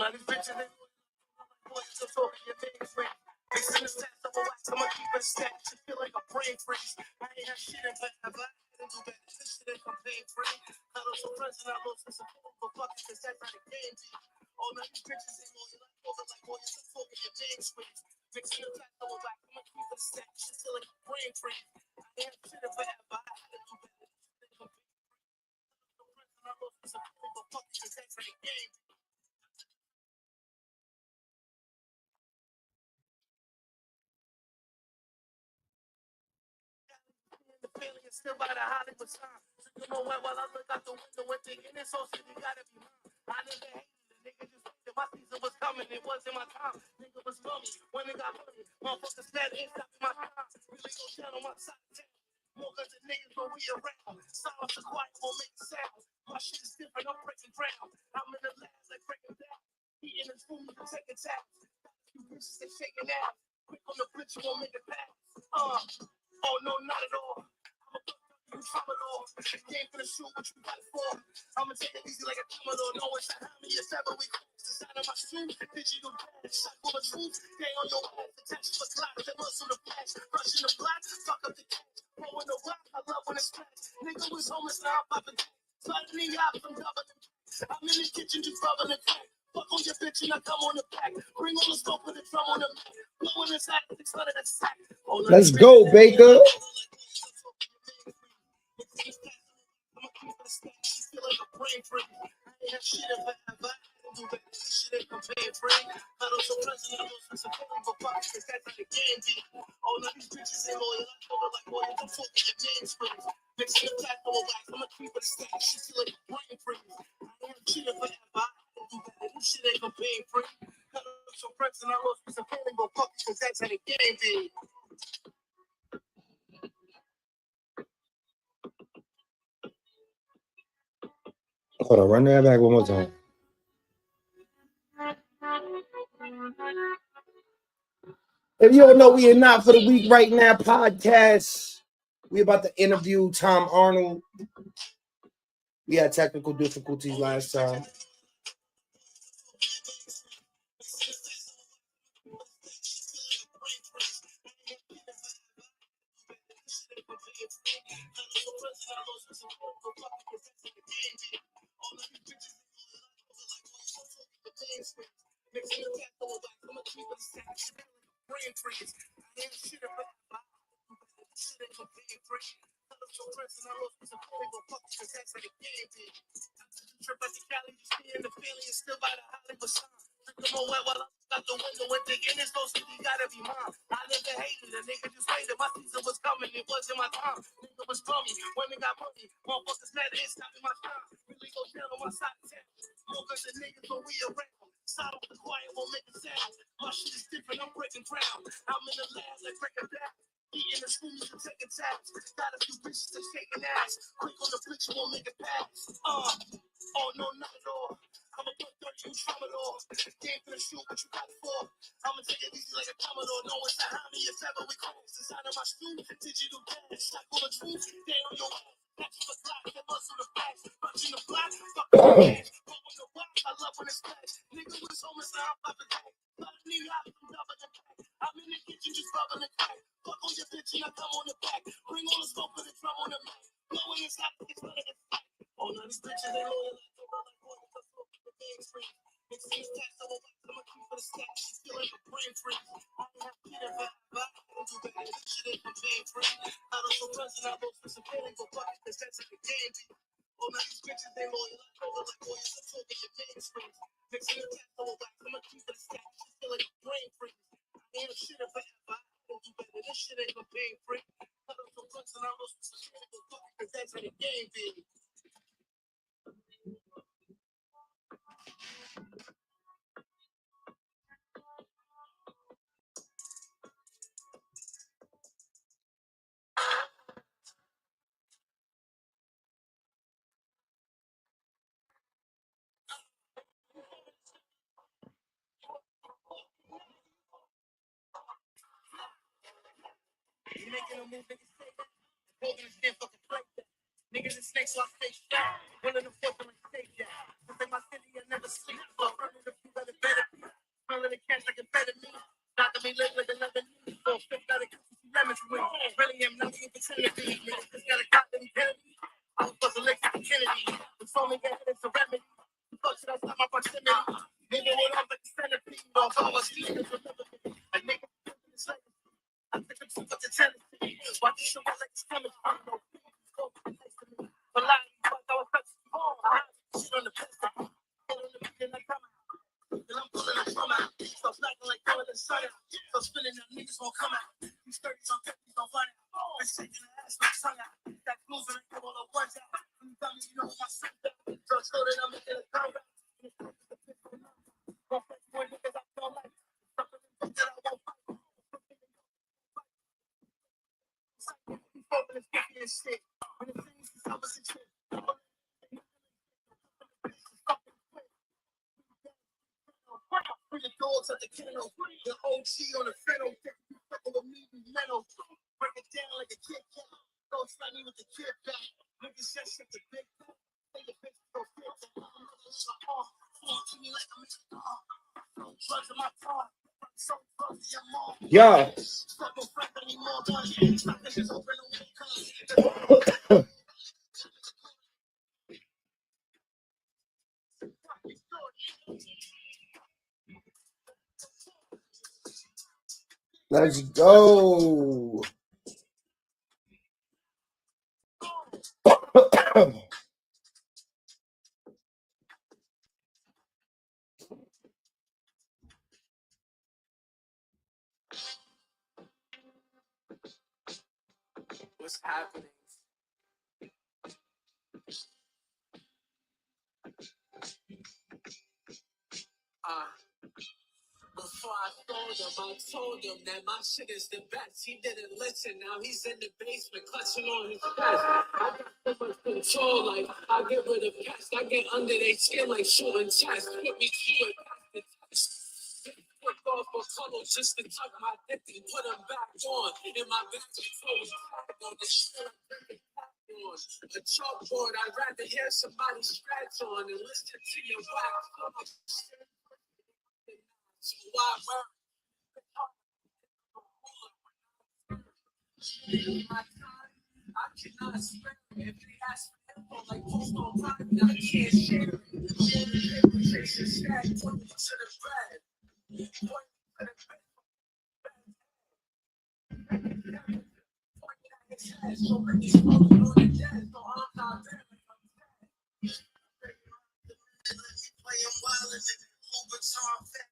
now these bitches, they boys are talking your name friend. Mixing the stats of a wax, I'ma keep it stacked. Just feel like a brain freeze. I ain't had shit in forever. I didn't do better. This shit ain't campaign free. I lost some friends and I lost some support, but fuck it, cause that's how the game be. All now these bitches ain't loyal. Like over like boys are talking your name friend. Mixing the stats of a wax, I'ma keep it stacked. Just feel like a brain freeze. I ain't had shit in forever. I didn't do better. This shit ain't campaign free. I lost some friends and I lost some support, but fuck it, cause that's how the game be. The feeling is still by the Hollywood sign. So you know what? While I look out the window and thinking this whole city gotta be mine. I never hated the nigga, just waited. My season was coming, it wasn't my time. Nigga was for me when it got money. Motherfuckers said ain't stopping my time. Really go down on my side of town. More guns and niggas when we around. Silence is quiet, won't make a sound. My shit is different, I'm breaking ground. I'm in the lab like breaking down. Eating the food and taking taps. You bitches they shaking out. Quick on the bitch, you won't make it pass. Oh no, not at all. You Commodore, game for the shoot, what you got for? I'ma take it easy like a Commodore. No one's behind me, it's ever we close. The side of my shoe, digital dash. Shot full of truth, they on your ass. Attached to a clock, they muscle the flash. Rushing the block, fuck up the cash. Blowing the rock, I love when it's flash. Nigga was homeless, now I'm popping. Suddenly out from doubling. I'm in the kitchen, just rubbing the crack. Fuck on your bitch and I come on the back. Bring on the scope with the drum on the back. Blowing his ass, 600 a sack. Let's go, Baker. Hold on, run that back one more time. If you don't know, we are Not For The Week Right Now podcast. We about to interview Tom Arnold. We had technical difficulties last time. Niggas and snakes, so I stay strapped. One of the fourth, I'm a stay jack. This ain't my city, I never sleep. So I run it if you better The dogs at the kennel, the OG on the fiddle, fucking with me, metal. Break it down like a kid cat. Don't slap me with the kid back. Niggas just shit the big back. Say your bitch go fit. To me like I'm in the car. Drugs in my car. So fuzzy, I'm all. Yeah. Stop no friend anymore, but stop niggas open the Let's go. What's happening? Before I told him that my shit is the best. He didn't listen. Now he's in the basement clutching on his chest. I got so much control, like I get rid of pests. I get under their skin like shooting chest. Put me through it, past the test. Took off a funnel just to tuck my dick and put them back on. In my back clothes, on the shit I'm drinking on. A chalkboard, I'd rather hear somebody scratch on and listen to your wax. So why worry? I cannot spare it. If they ask for info like post on private, I can't share it. Chasing stack, put me to the bread. Point to the bed. Point at his head, so many smoking on the dead, so I'm not there. Playing wild in it, overtime fat.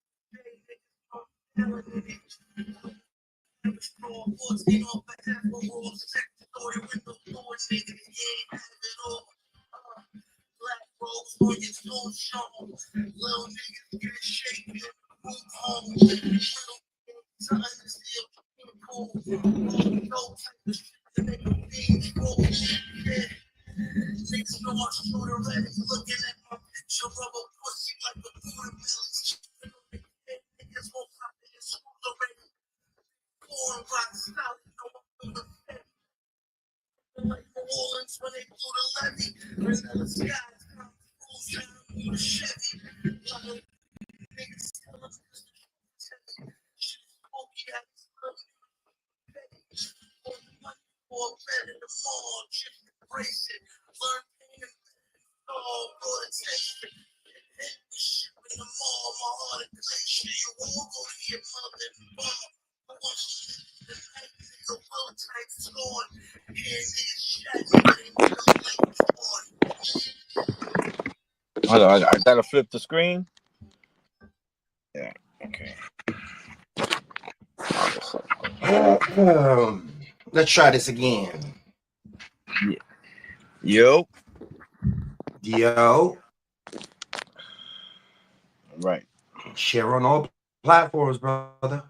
Off behalf of all sex, story with the doors, niggas, yeah, have it all. Black rose on your soul show. Little niggas get shaken, move home. Time to steal, cool. No type of shit to make a being cool. Yeah. Niggas know I'm shooter ready, looking at my picture of a pussy like a Buddha village. Niggas won't stop in school already. Born rock solid, no one will defend. Like New Orleans when they blew the levee. Vanilla skies, come through, down, Chevy. Niggas tell us this is shit smoky ass petty. For the money, for a bed in the mall, just embrace it. Learn pain and all good attention. Hit the shit in the mall, my heart is glacier. You all go to your mother and mom. I want shit. The night nigga will type scorn. Here niggas shots, but ain't no like porn. Hold on, I gotta flip the screen. Yeah, okay. Let's try this again. Yeah. Yo. Right. Share on all platforms, brother.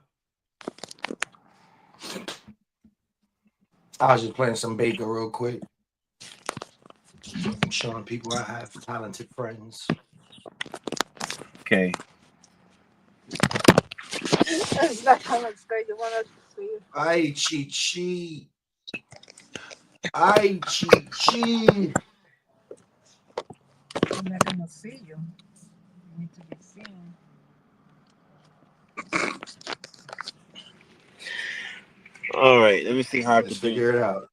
I was just playing some Baker real quick. I'm showing people I have talented friends. Okay. That's how much great you want us to see you. I cheat. I cheat. I'm not gonna see you. You need to be seen. All right, let me see how I can figure it out.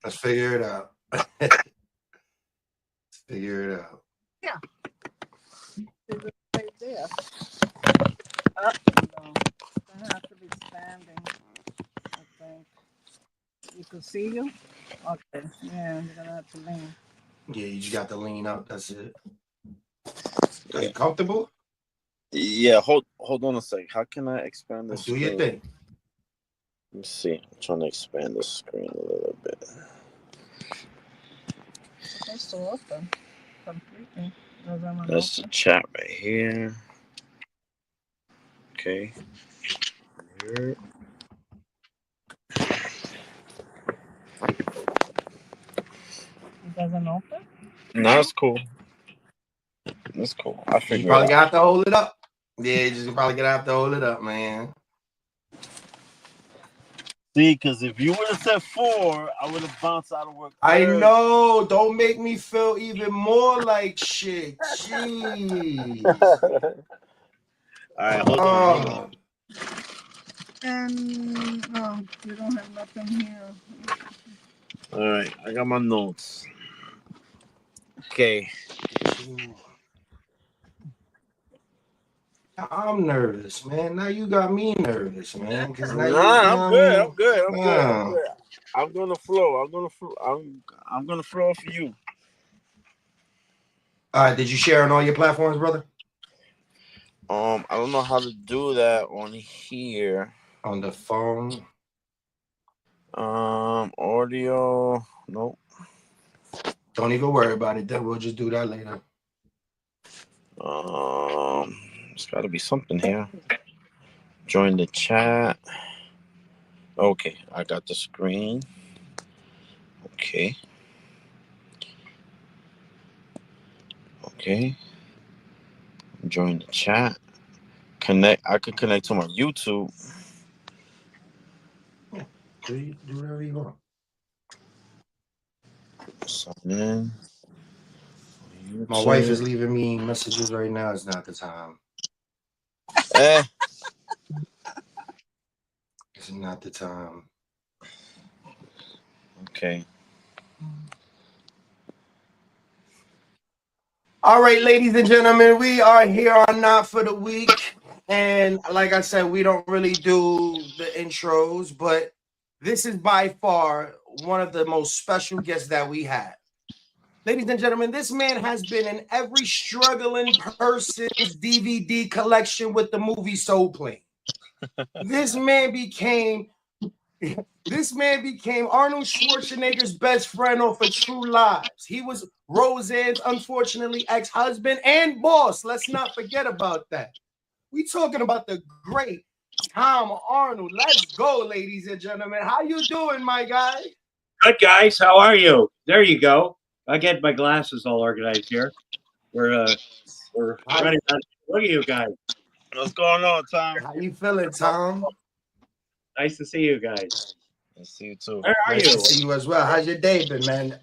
Let's figure it out. Figure it out. Yeah. It's right there. Up no. I have to be standing, I think. You can see you? Okay. Yeah, you're gonna have to lean. Yeah, you just got to lean up. That's it. Are you comfortable? Yeah, hold on a sec. How can I expand this? Do your thing. Let me see. I'm trying to expand the screen a little bit. Okay, so open. Completely. That's the chat right here. Okay. Here. It doesn't open? No, that's cool. That's cool. I You figure it probably out. gonna have to hold it up. Yeah, you just probably gonna have to hold it up, man. See, because if you would have said 4, I would have bounced out of work I early. know. Don't make me feel even more like shit. Jeez. All right, hold on. Hold on. Oh. And no, we don't have nothing here. All right, I got my notes. Okay. I'm nervous, man. Now you got me nervous, man. Cause now Nah, I'm good. I'm good. I'm good. I'm Oh. good. I'm gonna flow. I'm gonna flow. I'm gonna flow for you. All right, did you share on all your platforms, brother? I don't know how to do that on here. On the phone. Audio. Nope. Don't even worry about it. Then we'll just do that later. There's got to be something here. Join the chat. Okay, I got the screen. Okay. Okay. Join the chat. Connect. I could connect to my YouTube. Yeah, do whatever you want. Sign in. My wife is leaving me messages right now. It's not the time. It's not the time. Okay. All right, ladies and gentlemen, we are here on Not for the Week. And like I said, we don't really do the intros, but this is by far one of the most special guests that we have. Ladies and gentlemen, this man has been in every struggling person's DVD collection with the movie Soul Plane. This man became Arnold Schwarzenegger's best friend off of True Lives. He was Roseanne's unfortunately ex-husband and boss. Let's not forget about that. We talking about the great Tom Arnold. Let's go, ladies and gentlemen. How you doing, my guy? Good, guys. How are you? There you go. I get my glasses all organized here. We're ready. Look at you guys. What's going on, Tom? How you feeling, Tom? Nice to see you guys. I see you too. Where are Nice you? to see you as well. How's your day been, man?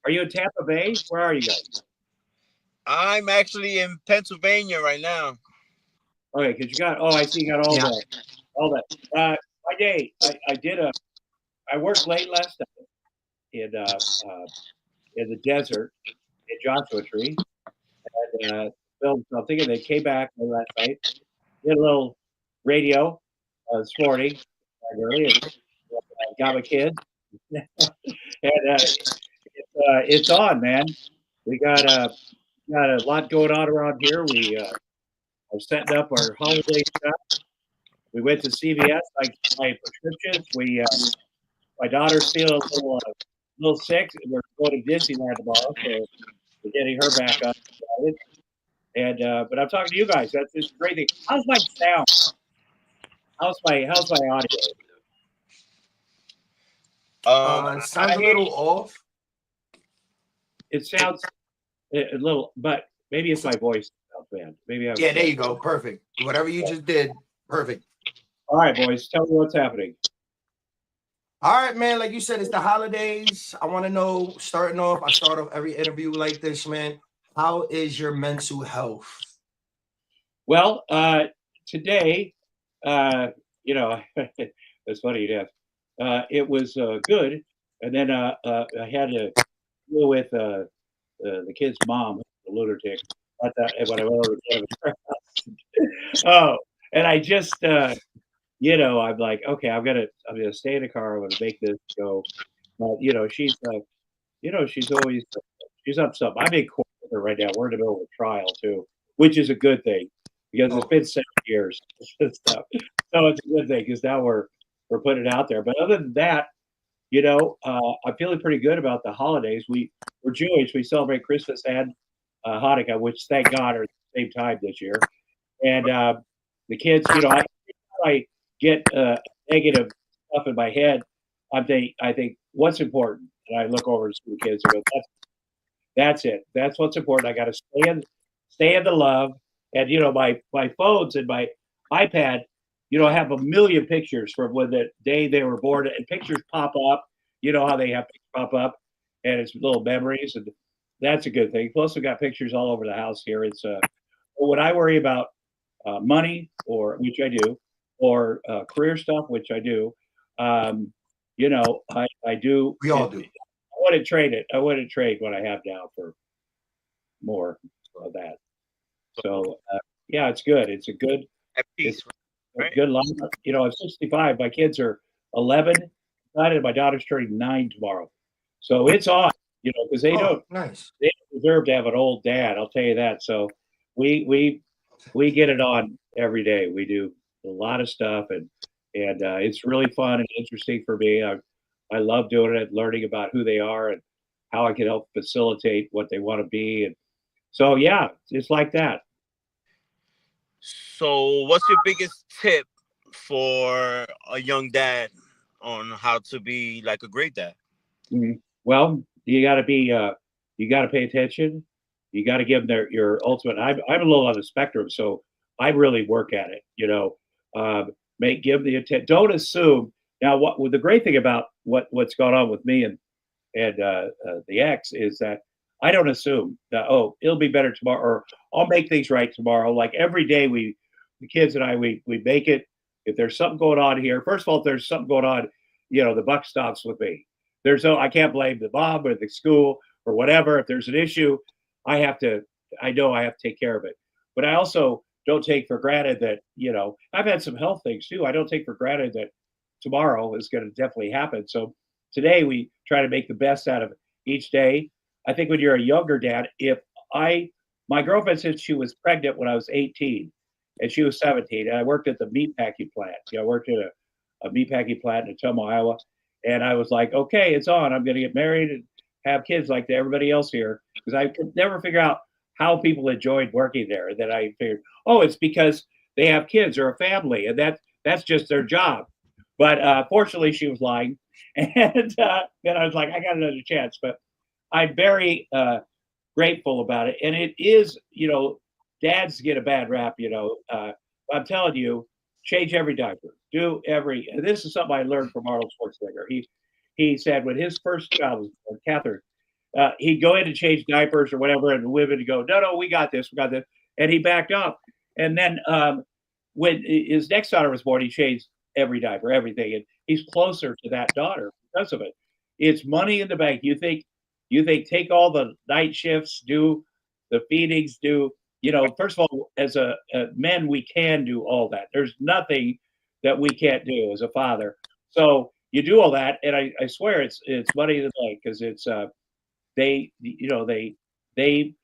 Are you in Tampa Bay? Where are you guys? I'm actually in Pennsylvania right now. Okay, because you got. Oh, I see. You got all that. My day. I worked late last night in the desert in Joshua Tree, and filmed something, and they came back last night. Did a little radio this morning, early, and got my kids, and it's on, man. We got a lot going on around here. We are setting up our holiday stuff. We went to CVS, like my prescriptions. My daughter's feeling a little sick. We're going to Disneyland tomorrow, so we're getting her back up. And but I'm talking to you guys. That's a great thing. How's my sound? How's my audio? It sounds a little off. It sounds a little, but maybe it's my voice, man. Maybe I'm. Yeah, there you go. Perfect. Whatever you just did, perfect. All right, boys. Tell me what's happening. All right, man. Like you said, it's the holidays. I want to know, starting off, I start off every interview like this, man. How is your mental health? Well, today, it's funny, Jeff. It was good. And then I had to deal with the kid's mom, the lunatic. When I went over to oh, and I just, I'm like, okay, I'm gonna stay in the car. I'm gonna make this go. But she's she's up something. I'm in court with her right now. We're in the middle of a trial too, which is a good thing because it's been 7 years. So it's a good thing because now we're putting it out there. But other than that, I'm feeling pretty good about the holidays. We're Jewish. We celebrate Christmas and Hanukkah, which thank God are at the same time this year. And the kids, I get negative stuff in my head. I think what's important. and I look over and see the kids and go, that's it. That's what's important. I got to stay in the love. And, my phones and my iPad, I have a million pictures from when the day they were born, and pictures pop up. You know how they have pictures pop up, and it's little memories, and that's a good thing. Plus, we got pictures all over the house here. It's when I worry about money, which I do, or career stuff, which I do. I do. We all do. I wouldn't trade it. I wouldn't trade what I have now for more of that. So yeah, it's good. It's a good. It's a good lineup. I'm 65. My kids are 11, and my daughter's turning 9 tomorrow. So it's on. Because they don't deserve to have an old dad. I'll tell you that. So we get it on every day. We do a lot of stuff, and it's really fun and interesting for me. I love doing it, learning about who they are and how I can help facilitate what they want to be. And so, yeah, it's like that. So what's your biggest tip for a young dad on how to be like a great dad? Well, you got to pay attention. You got to give them your ultimate. I'm a little on the spectrum, so I really work at it. Give the attention. Don't assume. Now, the great thing about what's going on with me and the ex is that I don't assume that it'll be better tomorrow, or I'll make things right tomorrow. Like every day, the kids and I we make it. If there's something going on here, first of all, if there's something going on, the buck stops with me. I can't blame the mom or the school or whatever. If there's an issue, I know I have to take care of it. But I also don't take for granted that, I've had some health things too. I don't take for granted that tomorrow is going to definitely happen. So today we try to make the best out of each day. I think when you're a younger dad, my girlfriend said she was pregnant when I was 18 and she was 17, and I worked at the meatpacking plant. I worked at a meatpacking plant in Tacoma, Iowa. And I was like, okay, it's on. I'm going to get married and have kids like everybody else here, because I could never figure out how people enjoyed working there. And then I figured, it's because they have kids or a family, and that's just their job. But fortunately, she was lying, and then I was like, I got another chance. But I'm very grateful about it, and it is, dads get a bad rap. I'm telling you, change every diaper. And this is something I learned from Arnold Schwarzenegger. He said when his first child was born, Catherine, he'd go in and change diapers or whatever, and the women would go, no, we got this, and he backed up. And then when his next daughter was born, he changed every diaper, everything, and he's closer to that daughter because of it. It's money in the bank. You think take all the night shifts, do the feedings, first of all, as a men, we can do all that. There's nothing that we can't do as a father. So you do all that, and I swear it's money in the bank, because it's they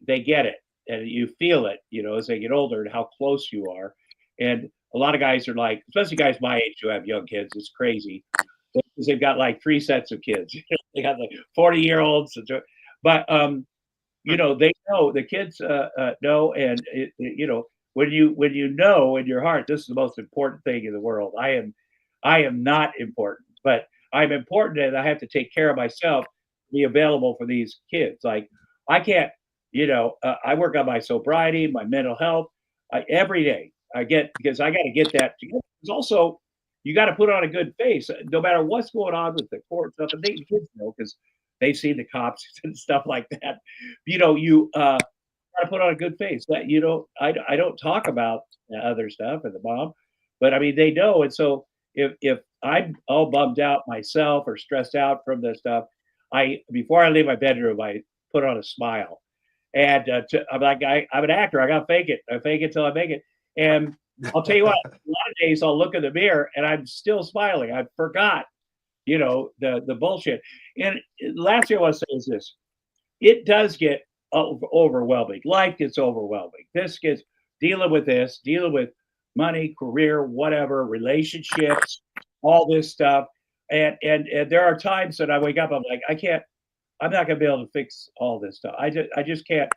get it, and you feel it, as they get older, and how close you are. And a lot of guys are like, especially guys my age who have young kids, it's crazy because they've got like 3 sets of kids. They got like 40-year-olds, but they know, the kids know, and when you know in your heart, this is the most important thing in the world. I am not important, but I'm important, and I have to take care of myself, be available for these kids. Like I can't, I work on my sobriety, my mental health every day. Because I got to get that together. It's also, you got to put on a good face, no matter what's going on with the court stuff. And the kids know, because they've seen the cops and stuff like that. You got to put on a good face. That I don't talk about other stuff and the mom, but I mean they know. And so if I'm all bummed out myself or stressed out from this stuff, before I leave my bedroom, I put on a smile, and I'm like I'm an actor. I got to fake it. I fake it till I make it. And I'll tell you what, a lot of days I'll look in the mirror and I'm still smiling. I forgot, the bullshit. And last thing I want to say is this: it does get overwhelming. Life gets overwhelming. Dealing with money, career, whatever, relationships, all this stuff. And there are times that I wake up, I'm like, I'm not going to be able to fix all this stuff. I just can't.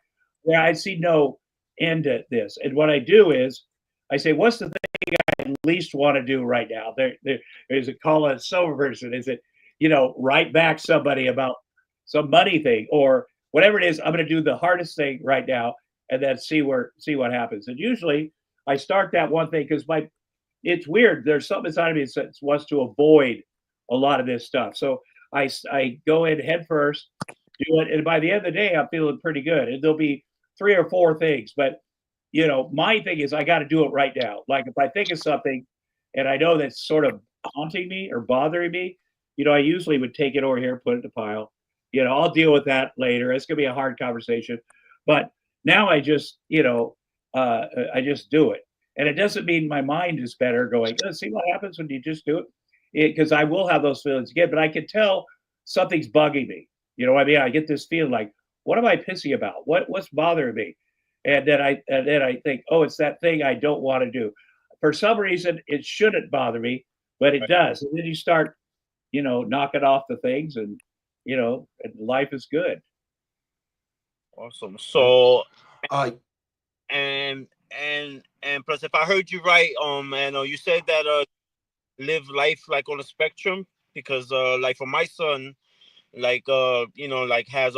I see no end to this. And what I do is I say, what's the thing I least want to do right now? There's a call a sober person. Is it, write back somebody about some money thing or whatever it is. I'm going to do the hardest thing right now, and then see what happens. And usually, I start that one thing because it's weird. There's something inside of me that wants to avoid a lot of this stuff. So I go in head first, do it, and by the end of the day, I'm feeling pretty good. And there'll be 3 or 4 things, but my thing is I got to do it right now. Like if I think of something, and I know that's sort of haunting me or bothering me, I usually would take it over here, put it in the pile. I'll deal with that later. It's gonna be a hard conversation, but now I just I just do it. And it doesn't mean my mind is better going, see what happens when you just do it? Because I will have those feelings again, but I can tell something's bugging me. You know what I mean? I get this feeling like, what am I pissy about? What's bothering me? And then I think, oh, it's that thing I don't want to do. For some reason, it shouldn't bother me, but it does. And then you start, knocking off the things and and life is good. Awesome. So Uh, and plus, if I heard you right, and you said that live life like on a spectrum because like for my son, like like has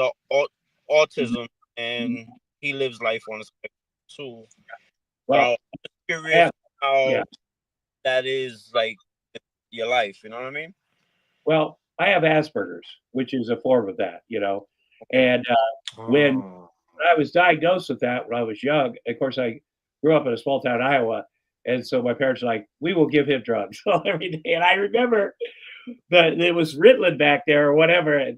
autism and he lives life on a spectrum too. Well, I'm just curious how yeah. that is like your life. You know what I mean? Well, I have Asperger's, which is a form of that, And when oh. I was diagnosed with that when I was young, of course, I grew up in a small town, Iowa. And so my parents were like, we will give him drugs every day. And I remember that it was Ritalin back there or whatever. And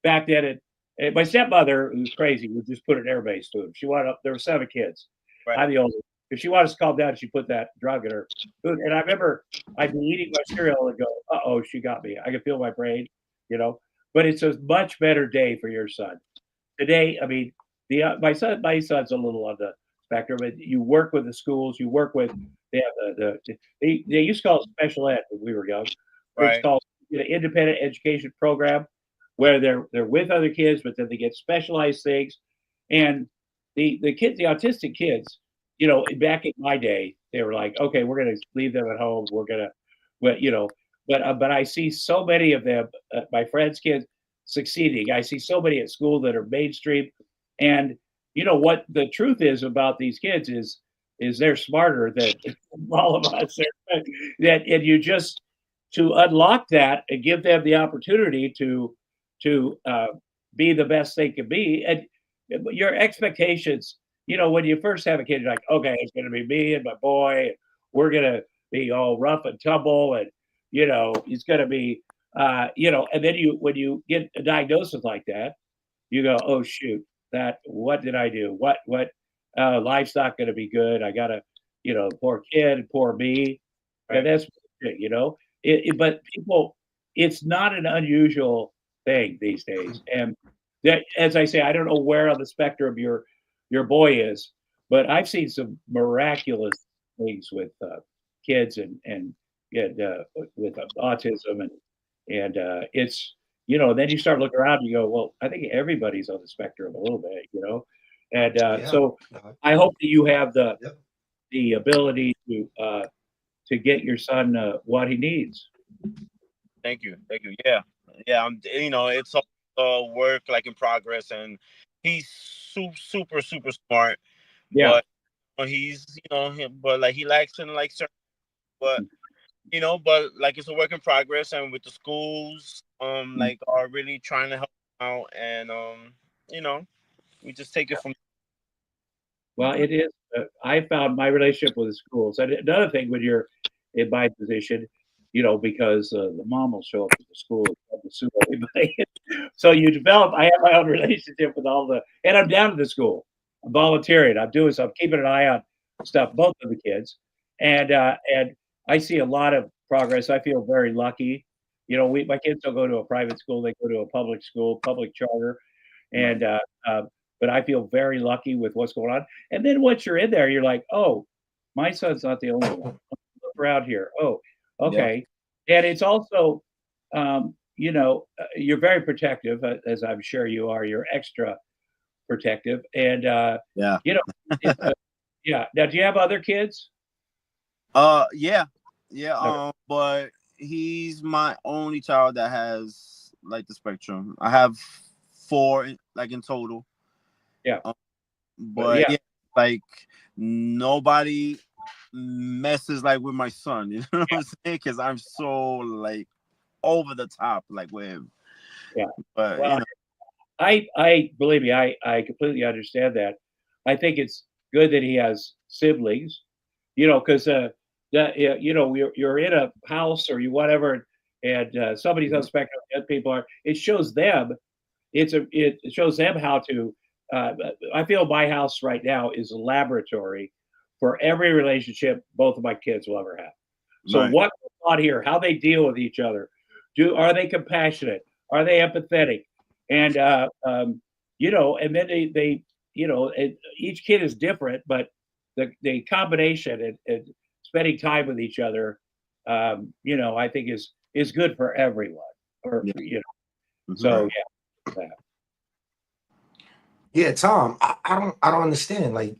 back then, and my stepmother, who was crazy, would just put an air base to him. She wanted there were 7 kids. Right. I'm the oldest. If she wanted us to calm down, she put that drug in her food. And I remember I'd be eating my cereal and go, uh-oh, she got me. I can feel my brain, But it's a much better day for your son. Today, I mean, my son's a little on the spectrum, but you work with the schools, you work with they have they used to call it special ed when we were young. Right. It's called independent education program where they're with other kids, but then they get specialized things. And the kids, the autistic kids, back in my day, they were like, okay, we're going to leave them at home. We're going to, but I see so many of them, my friends' kids succeeding. I see so many at school that are mainstream. And what the truth is about these kids is they're smarter than all of us. And you just to unlock that and give them the opportunity to be the best they can be. And your expectations, when you first have a kid, you're like, okay, it's going to be me and my boy. We're going to be all rough and tumble, and it's going to be, and then when you get a diagnosis like that, you go, oh shoot, what did I do? What life's not going to be good. I got to, poor kid, poor me, Right. and that's but people, it's not an unusual thing these days. And that, as I say, I don't know where on the spectrum your boy is, but I've seen some miraculous things with kids and with autism and it's then you start looking around and you go, well, I think everybody's on the spectrum a little bit, and Yeah. so I hope that you have Yep. the ability to get your son what he needs. Thank you. Yeah. It's all work like in progress, and he's super smart. Yeah. But he's but like he lacks in like certain, but but like it's a work in progress, and with the schools like are really trying to help him out, and we just take it from. Well, it is. I found my relationship with the schools. And another thing when you're in my position, because the mom will show up at the school and sue everybody. So you develop. I have my own relationship with and I'm down to the school. I'm volunteering. I'm doing something. I'm keeping an eye on stuff. Both of the kids, and I see a lot of progress. I feel very lucky. My kids don't go to a private school; they go to a public school, public charter, and but I feel very lucky with what's going on. And then once you're in there, you're like, oh, my son's not the only one. Look around here. Oh, okay. Yeah. And it's also, you're very protective, as I'm sure you are. You're extra protective. And, Yeah. yeah. Now, do you have other kids? Yeah. Okay. But he's my only child that has like the spectrum. I have 4 like in total. Yeah. But yeah, like nobody messes like with my son. You know what I'm saying? Because I'm so like over the top like with him. Yeah. But Well, you know, I believe me, I completely understand that. I think it's good that he has siblings, because that you're in a house or you whatever, and somebody's on the spectrum, the other people are. It shows them. It shows them how to. I feel my house right now is a laboratory for every relationship both of my kids will ever have. So right. what goes on here? How they deal with each other? Are they compassionate? Are they empathetic? And and then they each kid is different, but the combination and spending time with each other, I think is good for everyone. Or Yeah. So Right. yeah. Yeah, Tom, I don't understand. Like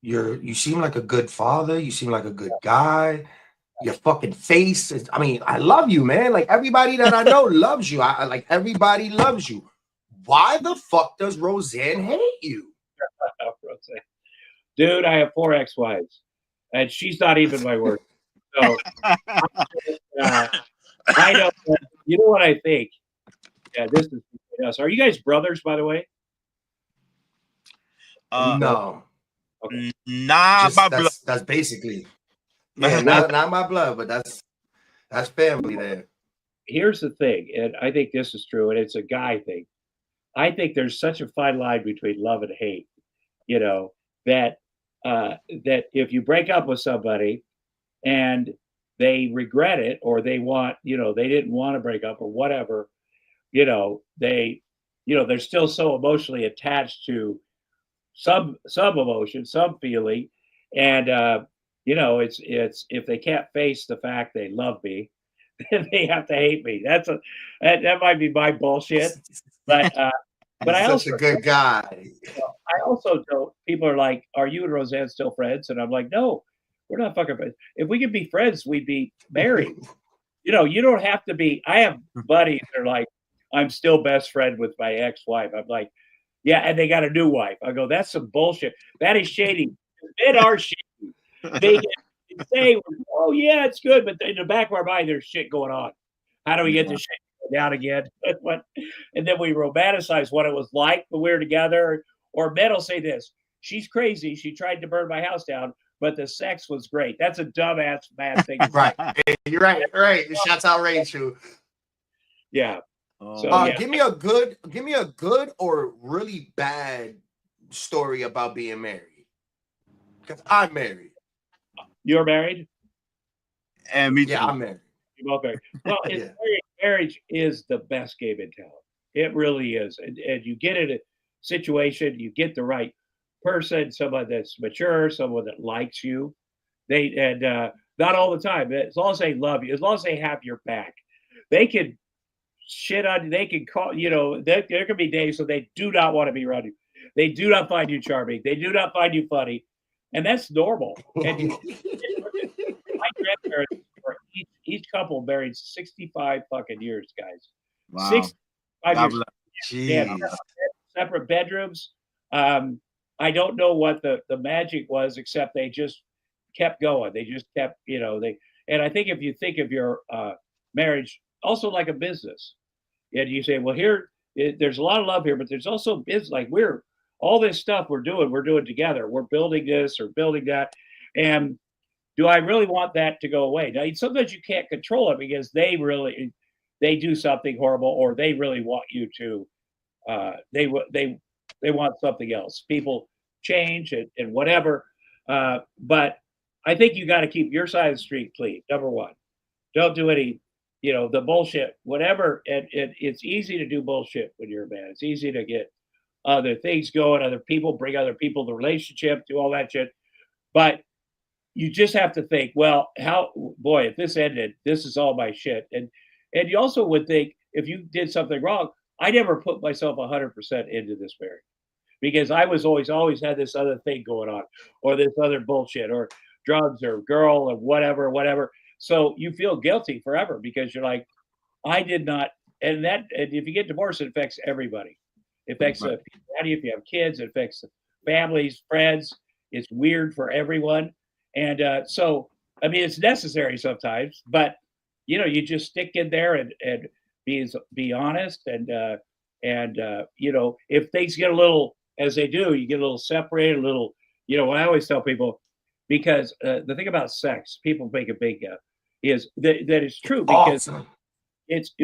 you seem like a good father, you seem like a good guy. Your fucking face is, I mean, I love you, man. Like everybody that I know loves you. I like everybody loves you. Why the fuck does Roseanne hate you? Dude, I have 4 ex-wives, and she's not even my worst. So I don't. You know what I think? Yeah, this is us. Are you guys brothers, by the way? No. Okay. Nah, Just my blood. that's basically, yeah, not my blood, but that's family there. Here's the thing, and I think this is true, and it's a guy thing. I think there's such a fine line between love and hate, that that if you break up with somebody and they regret it or they want, they didn't want to break up or whatever, they're still so emotionally attached to some emotion, some feeling, and it's if they can't face the fact they love me, then they have to hate me. That might be my bullshit, but He's I such also a good guy. I also don't. People are like, "Are you and Roseanne still friends?" And I'm like, "No, we're not fucking friends. If we could be friends, we'd be married." You don't have to be. I have buddies that are like, "I'm still best friend with my ex-wife." I'm like, "Yeah," and they got a new wife. I go, "That's some bullshit. That is shady. Men are shady. They can say, oh yeah, it's good, but in the back of our mind, there's shit going on. How do we get this shit down again?" And then we romanticize what it was like when we were together. Or men will say this: "She's crazy. She tried to burn my house down, but the sex was great." That's a dumbass bad thing. Right. You're right. Right. Shouts out Rachel. Yeah. So yeah. Give me a good or really bad story about being married. Because I'm married. You're married? And me too. Yeah, I'm married. You're both married. Well, Yeah. marriage is the best game in town. It really is. And you get in a situation, you get the right person, someone that's mature, someone that likes you. Not all the time. As long as they love you, as long as they have your back, they can shit on you. They can call. There can be days when they do not want to be around you. They do not find you charming. They do not find you funny, and that's normal. And my grandparents were each couple married 65 fucking years, guys. Wow. 65 years. Jeez. Separate bedrooms. I don't know what the magic was, except they just kept going. They just kept, and I think if you think of your marriage also like a business, and you say, well, there's a lot of love here, but there's also business. Like all this stuff we're doing together. We're building this or building that. And do I really want that to go away? Now, sometimes you can't control it because they do something horrible, or they really want you to. They want something else. People change and whatever. But I think you got to keep your side of the street clean. Number one, don't do any, the bullshit, whatever. And it's easy to do bullshit when you're a man. It's easy to get other things going, other people, bring other people to the relationship, do all that shit. But you just have to think, well, if this ended, this is all my shit. And you also would think, if you did something wrong, I never put myself 100% into this marriage, because I was always had this other thing going on, or this other bullshit, or drugs, or girl, or whatever. So you feel guilty forever because you're like, I did not. And if you get divorced, it affects everybody. It affects Right. people. If you have kids, it affects families, friends. It's weird for everyone. And so, I mean, it's necessary sometimes, but you just stick in there and be honest and if things get a little, as they do, you get a little separated, a little. What I always tell people, because the thing about sex, people make a big is that it's true because Awesome. it's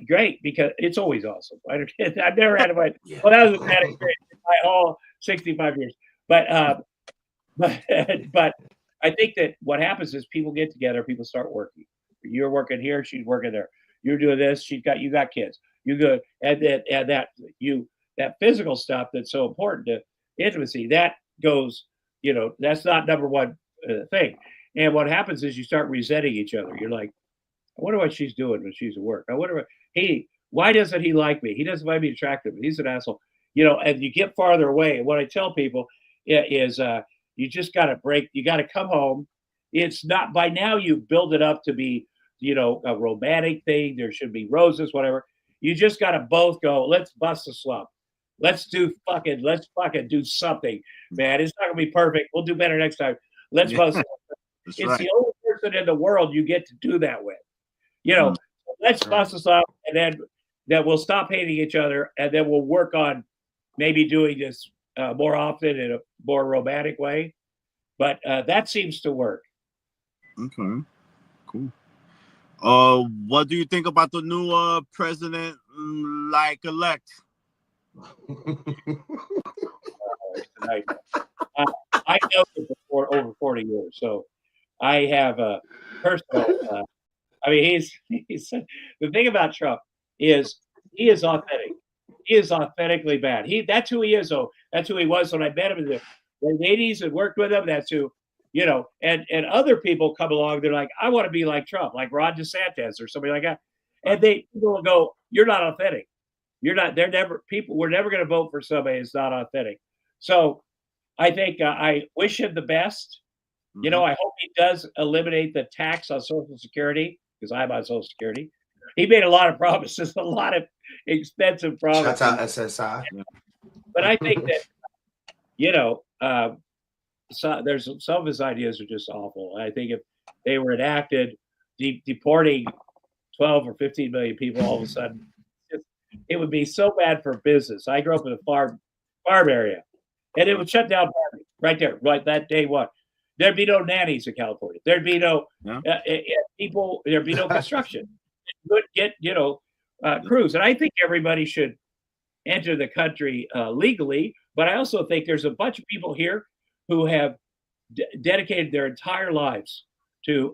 great because it's always awesome. I've never had a Yeah. well, that was a bad experience in my whole 65 years, but but I think that what happens is people get together, people start working. You're working here, she's working there. You're doing this, you got kids. You go and that physical stuff that's so important to intimacy that goes. That's not number one thing. And what happens is you start resenting each other. You're like, I wonder what she's doing when she's at work. I wonder why doesn't he like me? He doesn't find me attractive. He's an asshole. And you get farther away. And what I tell people is you just got to break. You got to come home. It's not by now you build it up to be, a romantic thing. There should be roses, whatever. You just got to both go, let's bust a slump. Let's fucking do something, man. It's not gonna be perfect. We'll do better next time. Let's bust. That's It's right. the only person in the world you get to do that with. Let's bust this up, and then we'll stop hating each other, and then we'll work on maybe doing this more often in a more romantic way. But that seems to work. Okay. Cool. What do you think about the new president elect? I know him for over 40 years, so I have a personal. I mean, he's the thing about Trump is he is authentic. He is authentically bad. That's who he is. Though that's who he was when I met him in the 80s and worked with him. That's who, and other people come along. They're like, I want to be like Trump, like Ron DeSantis or somebody like that. And people will go, you're not authentic. You're not. We're never going to vote for somebody that's not authentic. So I think I wish him the best. Mm-hmm. I hope he does eliminate the tax on Social Security because I'm on Social Security. He made a lot of promises, a lot of expensive promises. Shout out SSI. But I think that, there's some of his ideas are just awful. I think if they were enacted, deporting 12 or 15 million people all of a sudden, it would be so bad for business. I grew up in a farm area, and it would shut down right there, right that day one. There'd be no nannies in California. There'd be no people. There'd be no construction. Could get crews, and I think everybody should enter the country legally. But I also think there's a bunch of people here who have dedicated their entire lives to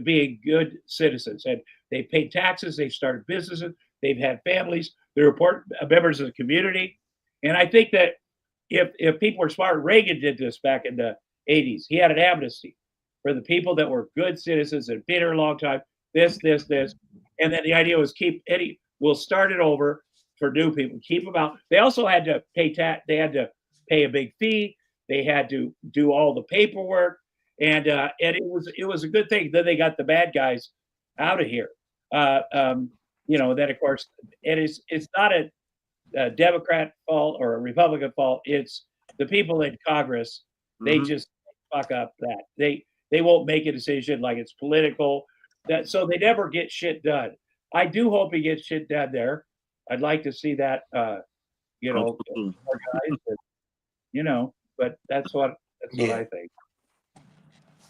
being good citizens, and they paid taxes. They've started businesses. They've had families. They're important members of the community, and I think that if people were smart, Reagan did this back in the 80s. He had an amnesty for the people that were good citizens and been here a long time. This, and then the idea was we'll start it over for new people, keep them out. They also had to pay They had to pay a big fee. They had to do all the paperwork, and it was a good thing. Then they got the bad guys out of here. Then of course it's not a Democrat fault or a Republican fault. It's the people in Congress. They just fuck up that they won't make a decision like it's political. So they never get shit done. I do hope he gets shit done there. I'd like to see that, more guys, but that's what I think.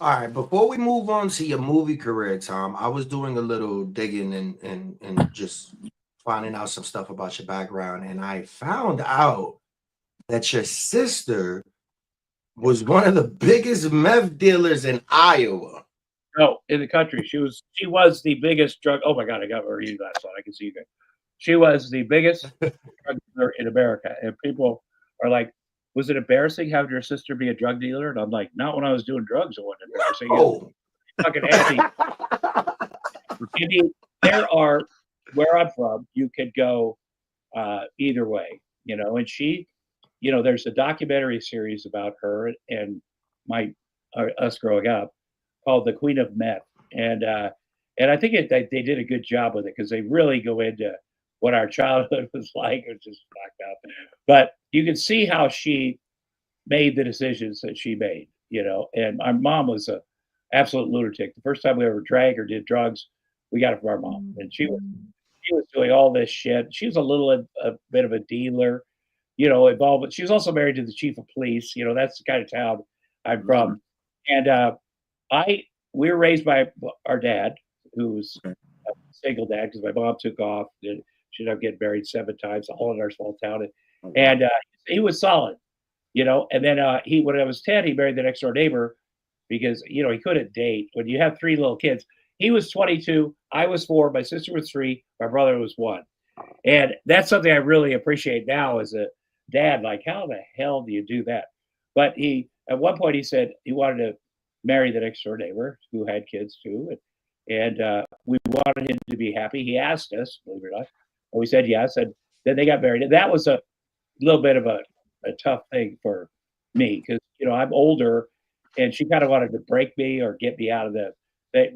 All right, before we move on to your movie career, Tom, I was doing a little digging and just finding out some stuff about your background, and I found out that your sister was one of the biggest meth dealers in Iowa. No, in the country. She was the biggest drug. Oh my God, I got her reading that so I can see you guys. She was the biggest drug dealer in America. And people are like, was it embarrassing having your sister be a drug dealer? And I'm like, not when I was doing drugs. It wasn't embarrassing. Oh. Fucking anti. There are, where I'm from, you could go either way, and she, there's a documentary series about her and us growing up called The Queen of Meth. And I think they did a good job with it because they really go into what our childhood was like. It was just fucked up. But you can see how she made the decisions that she made, And our mom was a absolute lunatic. The first time we ever drank or did drugs, we got it from our mom, and she was doing all this shit. She was a bit of a dealer, involved. But she was also married to the chief of police. That's the kind of town I'm from. And I we were raised by our dad, who was a single dad because my mom took off. And she ended up getting married 7 times, all in our small town, and he was solid, And then when I was 10, he married the next door neighbor because he couldn't date. When you have 3 little kids, he was 22, I was 4, my sister was 3, my brother was 1, and that's something I really appreciate now as a dad. Like, how the hell do you do that? But at one point, he said he wanted to marry the next door neighbor who had kids too, and we wanted him to be happy. He asked us, believe it or not, and we said yes. And then they got married, and that was a little bit of a tough thing for me because I'm older, and she kind of wanted to break me or get me out of the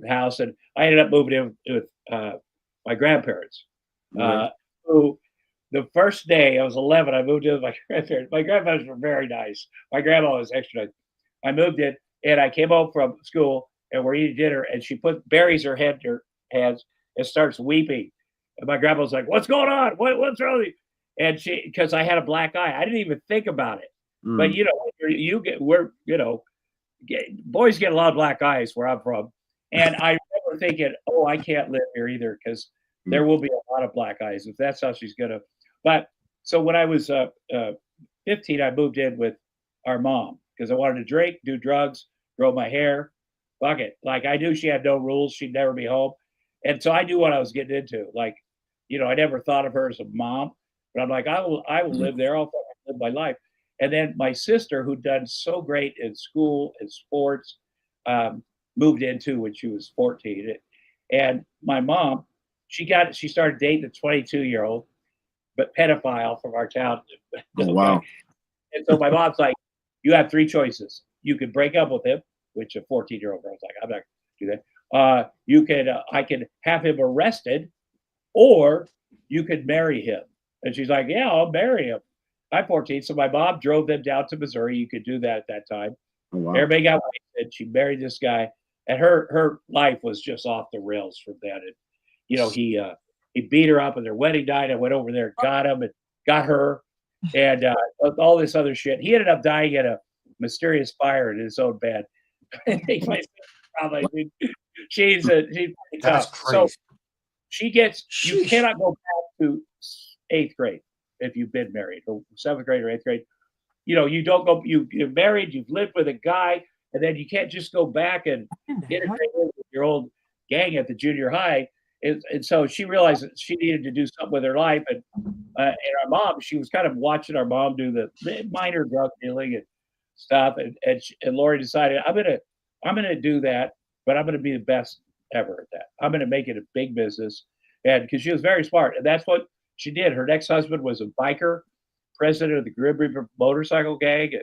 house, and I ended up moving in with my grandparents. Who the first day I was 11, I moved in with my grandparents. My grandparents were very nice. My grandma was extra nice. I moved in, and I came home from school, and we're eating dinner, and she buries her head in her hands and starts weeping. And my grandma was like, "What's going on? What's wrong with you?" And because I had a black eye, I didn't even think about it. But boys get a lot of black eyes where I'm from, and I remember thinking, "Oh, I can't live here either because there will be a lot of black eyes if that's how she's gonna." But so when I was 15, I moved in with our mom because I wanted to drink, do drugs, grow my hair. Fuck it. Like, I knew she had no rules. She'd never be home. And so I knew what I was getting into. Like, I never thought of her as a mom, but I'm like, I will live there. I'll live my life. And then my sister, who'd done so great in school and sports, moved in too when she was 14. And my mom, she started dating a 22-year-old, but pedophile from our town. Oh, wow. And so my mom's like, you have 3 choices. You can break up with him, which a 14-year-old girl's like, I'm not going to do that. I can have him arrested, or you could marry him. And she's like, yeah, I'll marry him. I'm 14. So my mom drove them down to Missouri. You could do that at that time. Oh, wow. Everybody got wasted. She married this guy, and her life was just off the rails from that. And, he beat her up on their wedding night. I went over there, got him, and got her, and all this other shit. He ended up dying in a mysterious fire in his own bed. Probably, she's pretty tough. So you cannot go back to 8th grade if you've been married, or 7th grade or 8th grade. You don't go. You're married. You've lived with a guy, and then you can't just go back and integrate with your old gang at the junior high. And so she realized that she needed to do something with her life. And our mom, she was kind of watching our mom do the minor drug dealing and stuff. And Lori decided, I'm gonna do that, but I'm gonna be the best ever at that. I'm gonna make it a big business, and because she was very smart, and that's what she did. Her next husband was a biker, president of the Grim Reaper motorcycle gang,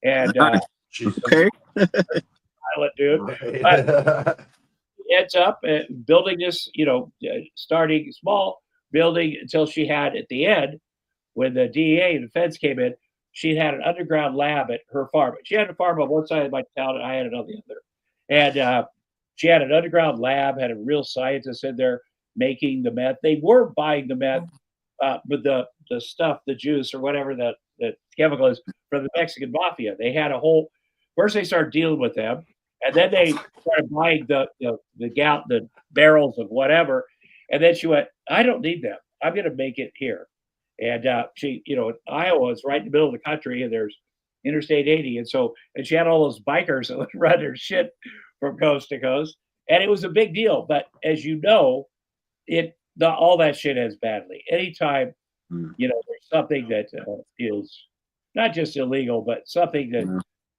and okay, pilot dude. Ends up building this, starting small, building until she had at the end, when the DEA and the feds came in, she had an underground lab at her farm. She had a farm on one side of my town, and I had it on the other. And she had an underground lab, had a real scientist in there making the meth. They were buying the meth, but the stuff, the juice or whatever the chemical is, from the Mexican mafia. They had first they started dealing with them, and then they started buying the barrels of whatever. And then she went, I don't need them. I'm going to make it here. And she, Iowa is right in the middle of the country, and there's Interstate 80. And she had all those bikers that would run their shit from coast to coast. And it was a big deal. But as you know, all that shit ends badly. Anytime, there's something that is not just illegal, but something that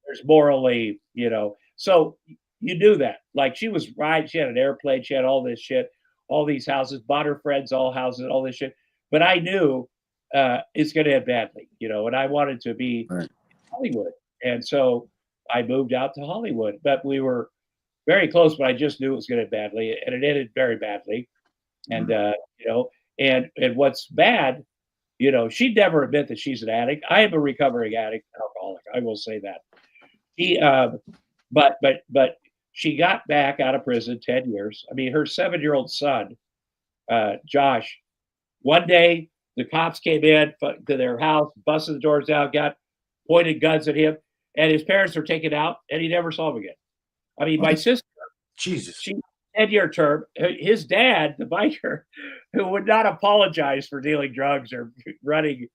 there's morally, so you do that. Like, she was right. She had an airplane. She had all this shit, all these houses, bought her friends all houses, all this shit. But I knew it's going to end badly, and I wanted to be Hollywood. And so I moved out to Hollywood. But we were very close, but I just knew it was going to end badly. And it ended very badly. And, And what's bad, she'd never admit that she's an addict. I am a recovering addict, alcoholic. I will say that. She, but she got back out of prison 10 years. I mean, her 7-year-old son, Josh, one day the cops came in to their house, busted the doors down, got pointed guns at him, and his parents were taken out, and he never saw them again. I mean, my sister, Jesus, she 10-year term. His dad, the biker, who would not apologize for dealing drugs or running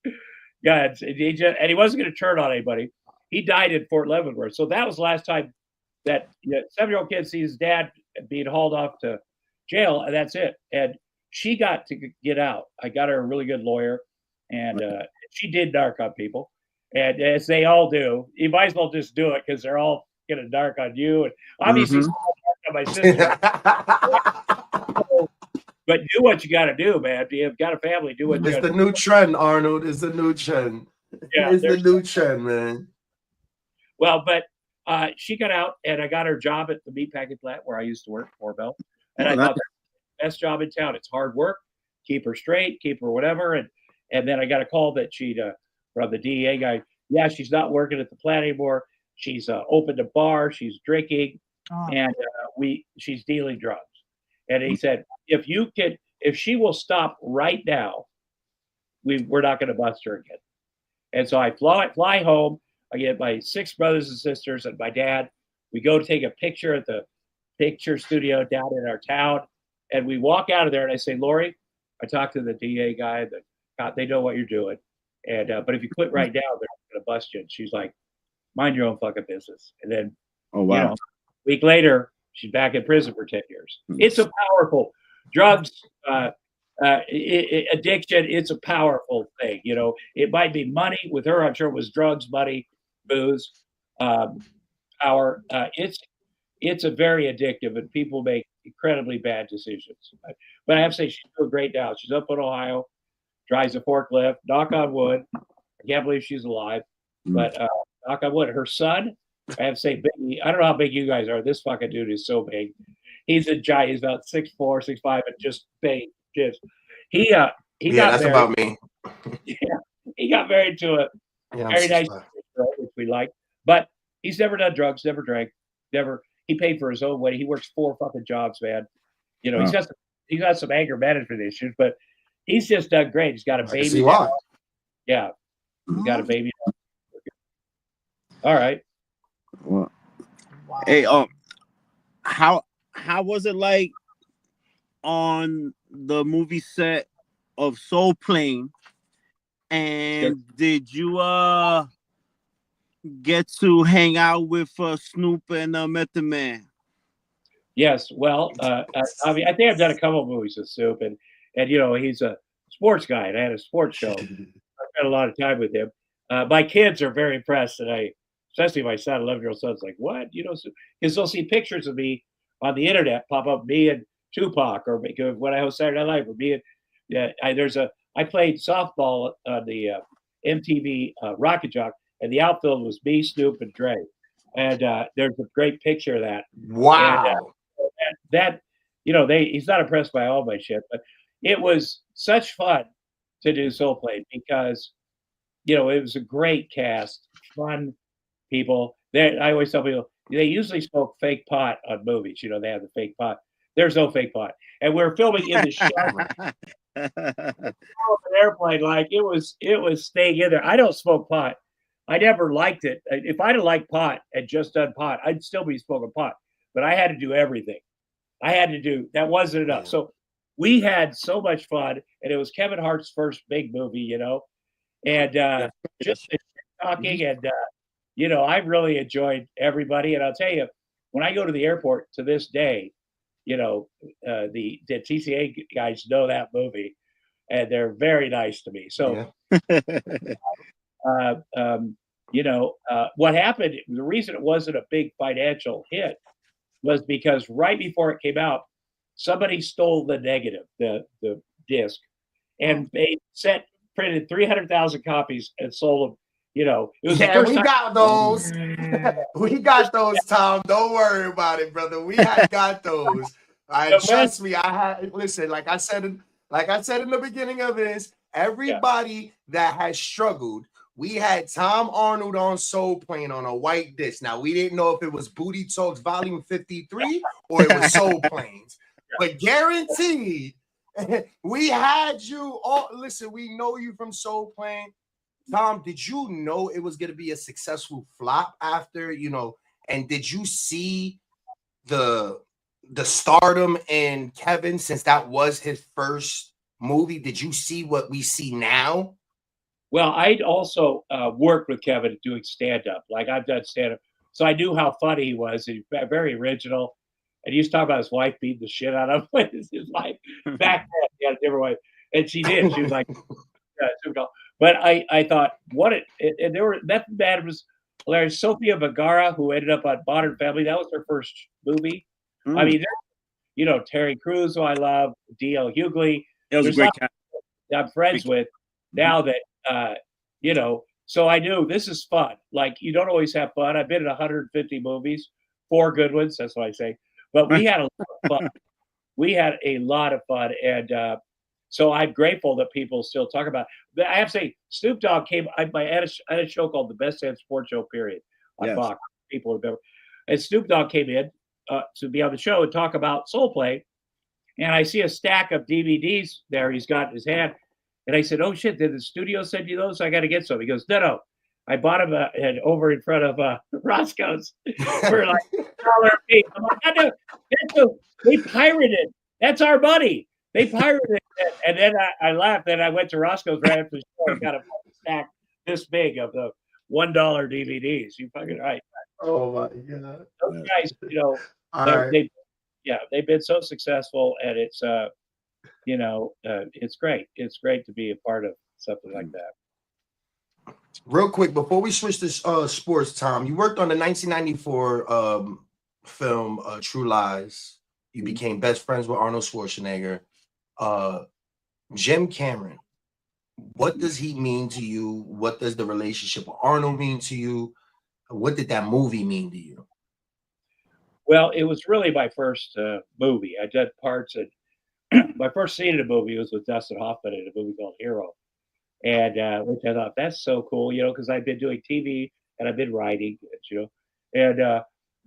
guns, and he wasn't going to turn on anybody. He died in Fort Leavenworth. So that was the last time that 7-year-old kid sees his dad being hauled off to jail, and that's it. And she got to get out. I got her a really good lawyer, and she did narc on people. And as they all do, you might as well just do it because they're all going to narc on you. And obviously, on my sister. But do what you got to do, man. If you've got a family, do what you got to do. It's the new trend, Arnold. It's the new trend. Yeah, it's the new trend, man. Well, but she got out, and I got her job at the meatpacking plant where I used to work, Corbell. And I thought that's the best job in town. It's hard work, keep her straight, keep her whatever. And then I got a call that she'd from the DEA guy. Yeah, she's not working at the plant anymore. She's opened a bar. She's drinking, and she's dealing drugs. And he said, if she will stop right now, we're not going to bust her again. And so I fly home. I get my 6 brothers and sisters and my dad. We go to take a picture at the picture studio down in our town. And we walk out of there and I say, Lori, I talked to the DA guy, the cop, they know what you're doing. And but if you quit right now, they're going to bust you. And she's like, mind your own fucking business. And then, a week later, she's back in prison for 10 years. It's a powerful drugs, addiction. It's a powerful thing. It might be money with her. I'm sure it was drugs, money, booze, power. It's a very addictive, and people make incredibly bad decisions. But I have to say, she's doing great now. She's up in Ohio, drives a forklift. Knock on wood. I can't believe she's alive. But knock on wood. Her son, I have to say, I don't know how big you guys are. This fucking dude is so big. He's a giant. He's about 6'4", 6'5", and just big. He got that's married. About me. Yeah, he got married to a very nice girl, which we like. But he's never done drugs, never drank, never. He paid for his own way. He works 4 fucking jobs, man. He's got some anger management issues, but he's just done great. He's got a baby. Yeah, he's got a baby. All right. Well, hey, how was it like on the movie set of Soul Plane? And did you get to hang out with Snoop and Method Man? Yes. Well, I think I've done a couple of movies with Snoop, and he's a sports guy, and I had a sports show. I spent a lot of time with him. My kids are very impressed, and especially my son, 11-year-old son's like, what? Because they'll see pictures of me on the internet pop up, me and Tupac, or when I host Saturday Night Live, or me and I played softball on the MTV Rocket Jock, and the outfield was me, Snoop, and Dre. And there's a great picture of that. Wow. And, he's not impressed by all my shit, but it was such fun to do Soul Plane because, it was a great cast, fun people. I always tell people, they usually smoke fake pot on movies. They have the fake pot. There's no fake pot. And we're filming in the shower. An airplane, like it was staying in there. I don't smoke pot. I never liked it. If I'd have liked pot and just done pot, I'd still be smoking pot. But I had to do everything. That wasn't enough. So we had so much fun, and it was Kevin Hart's first big movie, and just talking, and I really enjoyed everybody. And I'll tell you, when I go to the airport to this day, the TCA guys know that movie, and they're very nice to me. So, what happened, the reason it wasn't a big financial hit was because right before it came out, somebody stole the negative, the disc, and they printed 300,000 copies and sold them. It was got those. We got those, Tom. Don't worry about it, brother. We got those. Trust me. Listen, like I said like I said in the beginning of this, everybody that has struggled. We had Tom Arnold on Soul Plane on a white disc. Now we didn't know if it was Booty Talks Volume 53 or it was Soul Planes, but guaranteed we had you all. Listen, we know you from Soul Plane. Tom, did you know it was going to be a successful flop after, and did you see the stardom in Kevin since that was his first movie? Did you see what we see now? Well, I'd also worked with Kevin doing stand-up. Like I've done stand-up. So I knew how funny he was. He's very original. And he used to talk about his wife beating the shit out of him. His wife back then, he had a different wife. And she did. She was like, but I thought, and there were, Method Man was hilarious. Sofia Vergara, who ended up on Modern Family, that was her first movie. I mean, Terry Crews, who I love, D.L. Hughley. It was a great cast. I'm friends with now that, so I knew this is fun. Like, you don't always have fun. I've been in 150 movies, 4 good ones. That's what I say. But we had a lot of fun. We had a lot of fun. And so I'm grateful that people still talk about it. But I have to say, Snoop Dogg I had a show called The Best Damn Sports Show, period, on Fox. People remember. And Snoop Dogg came in to be on the show and talk about Soul Plane. And I see a stack of DVDs there he's got in his hand. And I said, oh, shit, did the studio send you those? I got to get some. He goes, no. I bought them over in front of Roscoe's for like $1 a piece. I'm like, they pirated. That's our money. They pirated it. And then I laughed. Then I went to Roscoe's right after the show and got a stack this big of the $1 DVDs. You fucking right. Oh, my God. Those guys, they've been so successful, and it's it's great. It's great to be a part of something like that. Real quick, before we switch to sports, Tom, you worked on the 1994 film True Lies. You became best friends with Arnold Schwarzenegger. Jim Cameron, what does he mean to you? What does the relationship with Arnold mean to you? What did that movie mean to you? Well, it was really my first movie. I did parts in my first scene in a movie was with Dustin Hoffman in a movie called Hero. And which I thought, that's so cool, because I've been doing TV and I've been writing,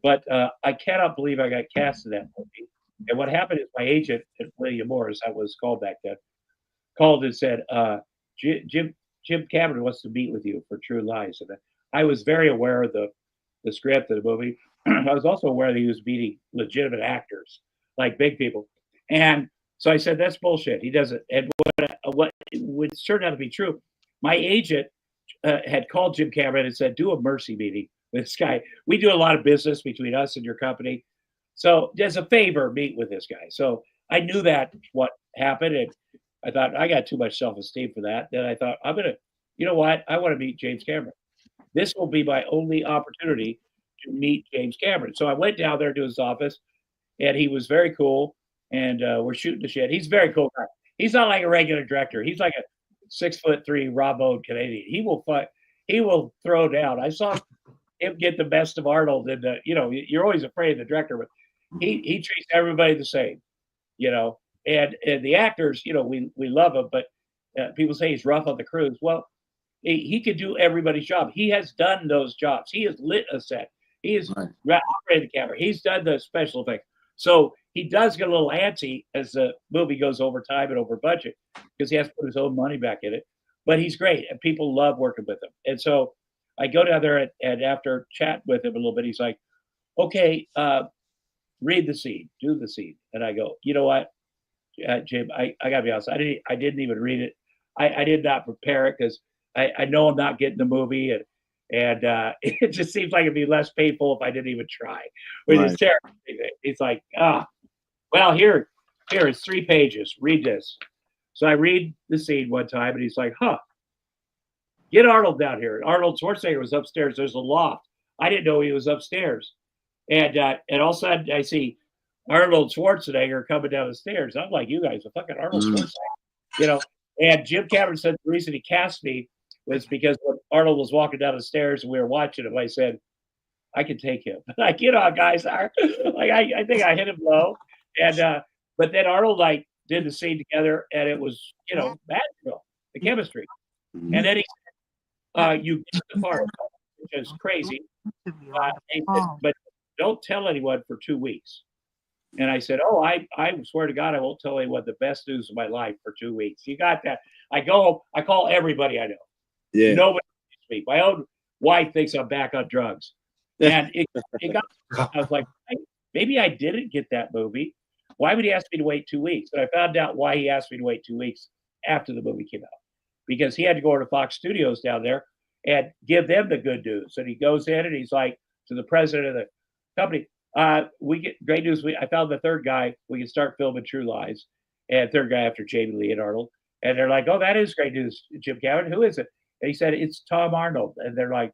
but I cannot believe I got cast in that movie. And what happened is my agent at William Morris, that was called back then, called and said, Jim Cameron wants to meet with you for True Lies. And I was very aware of the script of the movie. I was also aware that he was meeting legitimate actors, like big people. And so I said, that's bullshit. He doesn't. And what would turn out to be true, my agent had called Jim Cameron and said, do a mercy meeting with this guy. We do a lot of business between us and your company. So as a favor, meet with this guy. So I knew that what happened. And I thought, I got too much self-esteem for that. Then I thought, I want to meet James Cameron. This will be my only opportunity to meet James Cameron. So I went down there to his office, and he was very cool. And we're shooting the shit. He's a very cool guy. He's not like a regular director. He's like a 6'3" raw boned Canadian. He will throw down. I saw him get the best of Arnold. And you're always afraid of the director, but he treats everybody the same. And the actors, we love him, but people say he's rough on the crews. Well, he could do everybody's job. He has done those jobs. He has lit a set. He has operated the camera. He's done the special effects. So he does get a little antsy as the movie goes over time and over budget because he has to put his own money back in it. But he's great, and people love working with him. And so I go down there, and after chatting with him a little bit, he's like, okay, read the scene, do the scene. And I go, you know what, Jim, I got to be honest, I didn't even read it. I did not prepare it because I know I'm not getting the movie, and it just seems like it'd be less painful if I didn't even try, which is terrible. It's like, well, here it's 3 pages. Read this. So I read the scene one time, and he's like, get Arnold down here. Arnold Schwarzenegger was upstairs. There's a loft. I didn't know he was upstairs. And all of a sudden, I see Arnold Schwarzenegger coming down the stairs. I'm like, you guys are fucking Arnold Schwarzenegger, And Jim Cameron said the reason he cast me was because when Arnold was walking down the stairs and we were watching him, I said, I can take him. Like, guys are like, I think I hit him low. And but then Arnold did the scene together, and it was, magical, the chemistry. And then he said, you get the part, which is crazy. He said, but don't tell anyone for 2 weeks. And I said, oh, I swear to God, I won't tell anyone the best news of my life for 2 weeks. You got that? I call everybody I know. Yeah. Nobody hates me. My own wife thinks I'm back on drugs. And it got, I was like, maybe I didn't get that movie. Why would he ask me to wait 2 weeks? And I found out why he asked me to wait 2 weeks after the movie came out. Because he had to go to Fox Studios down there and give them the good news. And he goes in and he's like to the president of the company, we get great news. I found the third guy. We can start filming True Lies. And third guy after Jamie Lee and Arnold. And they're like, oh, that is great news, Jim Cameron. Who is it? And he said, it's Tom Arnold. And they're like,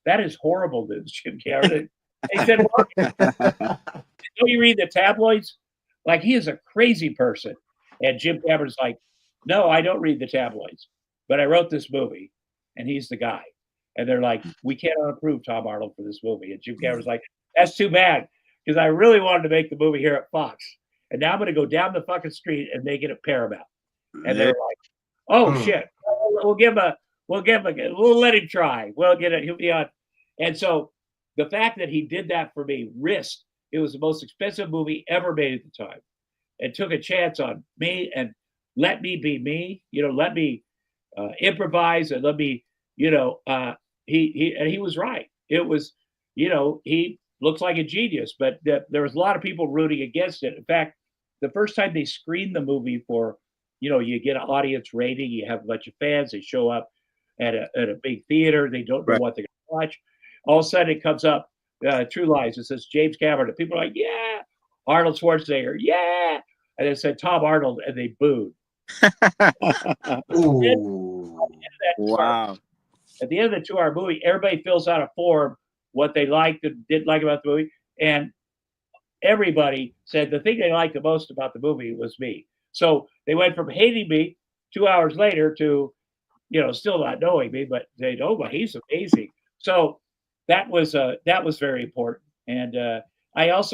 that is horrible news, Jim Cameron. And he said, well, don't you read the tabloids? Like, he is a crazy person. And Jim Cameron's like, no, I don't read the tabloids. But I wrote this movie, and he's the guy. And they're like, we can't approve Tom Arnold for this movie. And Jim Cameron's like, that's too bad, because I really wanted to make the movie here at Fox. And now I'm going to go down the fucking street and make it at Paramount. And they're like, oh, shit. We'll let him try. We'll get it. He'll be on. And so the fact that he did that for me, risked, it was the most expensive movie ever made at the time, and took a chance on me and let me be me, let me improvise, and let me, he was right. It was, he looks like a genius, but there was a lot of people rooting against it. In fact, the first time they screened the movie for, you get an audience rating, you have a bunch of fans, they show up at a big theater, they don't know what they're going to watch. All of a sudden it comes up, True Lies, it says James Cameron, and people are like, yeah. Arnold Schwarzenegger, yeah. And it said Tom Arnold, and they booed. Wow. At the end of the 2-hour movie, everybody fills out a form what they liked and didn't like about the movie. And everybody said the thing they liked the most about the movie was me. So they went from hating me 2 hours later to, still not knowing me, but they know, but he's amazing. So that was very important. And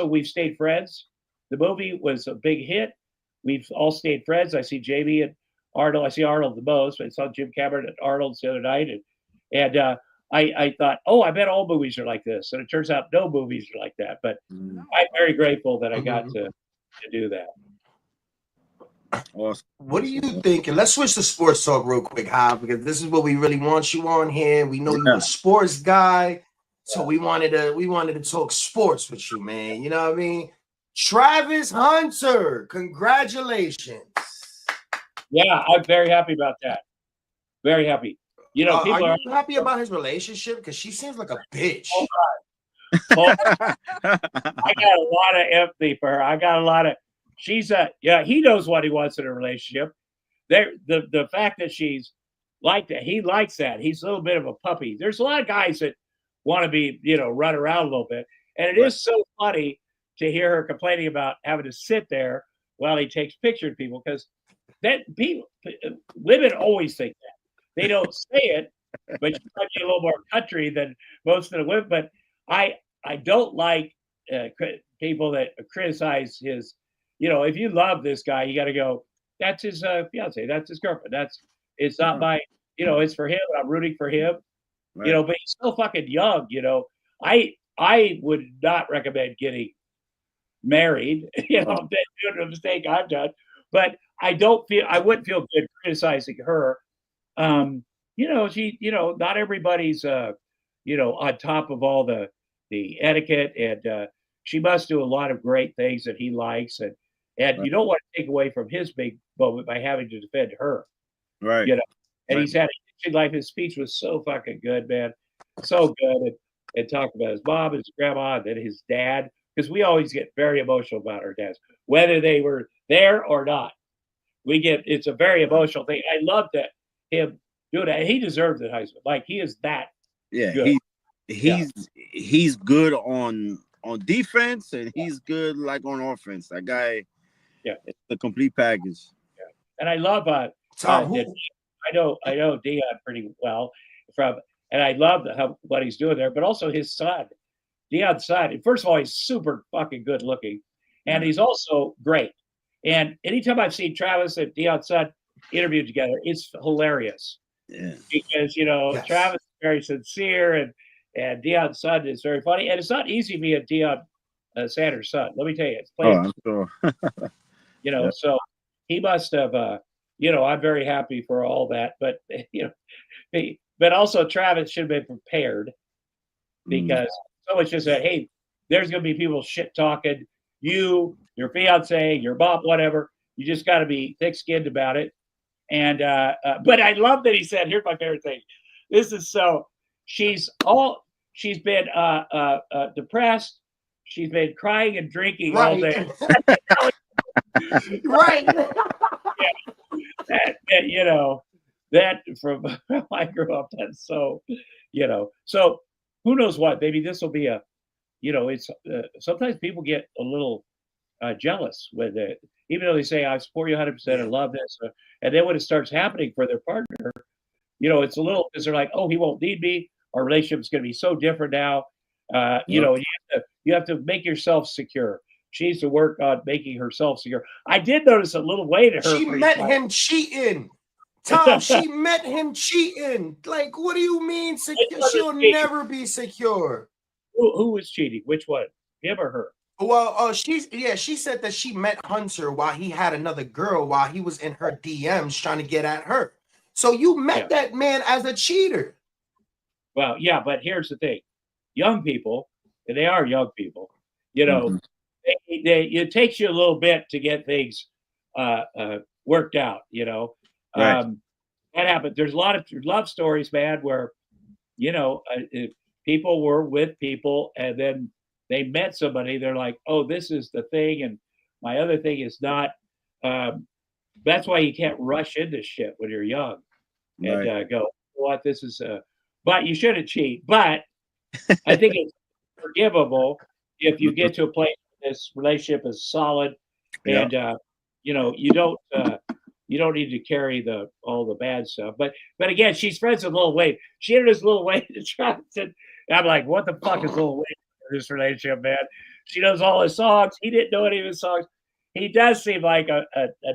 we've stayed friends. The movie was a big hit. We've all stayed friends. I see Jamie and Arnold. I see Arnold the most. I saw Jim Cameron and Arnold the other night. And I thought, oh, I bet all movies are like this. And it turns out no movies are like that. But I'm very grateful that I got to do that. Awesome. What do you think? And let's switch to sports talk real quick, Hob, because this is what we really want you on here. We know you're a sports guy, so we wanted to talk sports with you, man. You know what I mean? Travis Hunter, congratulations. Yeah, I'm very happy about that. Very happy. People are you happy about his relationship? Because she seems like a bitch. I got a lot of empathy for her. I got a lot of. He knows what he wants in a relationship. The fact that she's like that, he likes that. He's a little bit of a puppy. There's a lot of guys that want to be, run around a little bit. And it is so funny to hear her complaining about having to sit there while he takes pictures of people, because women always think that. They don't say it, but she might be a little more country than most of the women. But I don't like people that criticize his. If you love this guy, you got to go, that's his fiance, that's his girlfriend. It's not my, it's for him. I'm rooting for him, but he's so fucking young. I would not recommend getting married, doing the mistake I've done, but I wouldn't feel good criticizing her. She, not everybody's, on top of all the etiquette, and she must do a lot of great things that he likes, and you don't want to take away from his big moment by having to defend her. Right. And he's had a life. His speech was so fucking good, man. So good. And talked about his mom, his grandma, and then his dad. Because we always get very emotional about our dads, whether they were there or not. It's a very emotional thing. I love that him doing that. He deserves it, Heisman. Like, he is that good. He's good on defense, and he's good like on offense. That guy, it's the complete package. Yeah. And I love I know Dion pretty well and I love what he's doing there, but also his son, Dion's son. First of all, he's super fucking good looking, and he's also great. And anytime I've seen Travis and Dion's son interviewed together, it's hilarious. Yeah. Because Yes. Travis is very sincere and Dion's son is very funny. And it's not easy being Dion Sanders' son. Let me tell you, it's Oh, I'm sure. Yeah. So he must have. I'm very happy for all that, but but also Travis should have been prepared because someone just said, "Hey, there's going to be people shit talking you, your fiance, your mom, whatever. You just got to be thick-skinned about it." And but I love that he said, "Here's my favorite thing. This is so she's been depressed. She's been crying and drinking all day." Right. That from how I grew up, that's so, so who knows what, maybe this will be it's sometimes people get a little jealous with it, even though they say, I support you 100%, I love this. And then when it starts happening for their partner, it's a little, because they're like, oh, he won't need me. Our relationship is going to be so different now. You have to make yourself secure. She needs to work on making herself secure. I did notice a little way to her. She met him cheating. Tom, she met him cheating. Like, what do you mean secure? She'll never be secure. Who was cheating? Which one? Him or her? Well, she said that she met Hunter while he had another girl while he was in her DMs trying to get at her. So you met that man as a cheater. Well, yeah, but here's the thing. Young people, and they are young people, it takes you a little bit to get things worked out, Right. That happened. There's a lot of love stories, man, where, people were with people and then they met somebody. They're like, oh, this is the thing. And my other thing is not. That's why you can't rush into shit when you're young and go, what, this is, but you shouldn't cheat. But I think it's forgivable if you get to a place where this relationship is solid and, you don't need to carry all the bad stuff. But again, she's friends with Lil Wayne. She introduced Lil Wayne to Travis, and I'm like, what the fuck is Lil Wayne in this relationship, man? She knows all his songs. He didn't know any of his songs. He does seem like a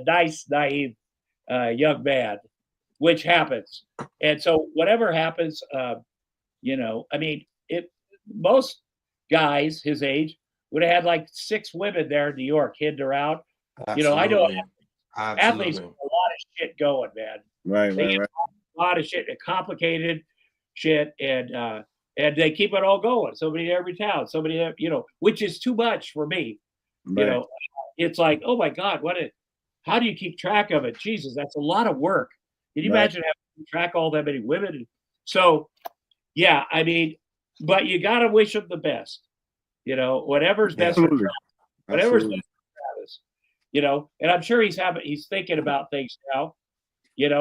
nice, naive young man, which happens. And so whatever happens, most guys his age would have had like 6 women there in New York hidden around. Absolutely. I know athletes have a lot of shit going, man. Right. A lot of shit, complicated shit, and they keep it all going. Somebody in every town, which is too much for me. Right. It's like, oh my God, how do you keep track of it? Jesus, that's a lot of work. Can you imagine having to track all that many women? So, yeah, but you got to wish them the best. Whatever's best for Travis. Whatever's best for Travis. And I'm sure he's thinking about things now,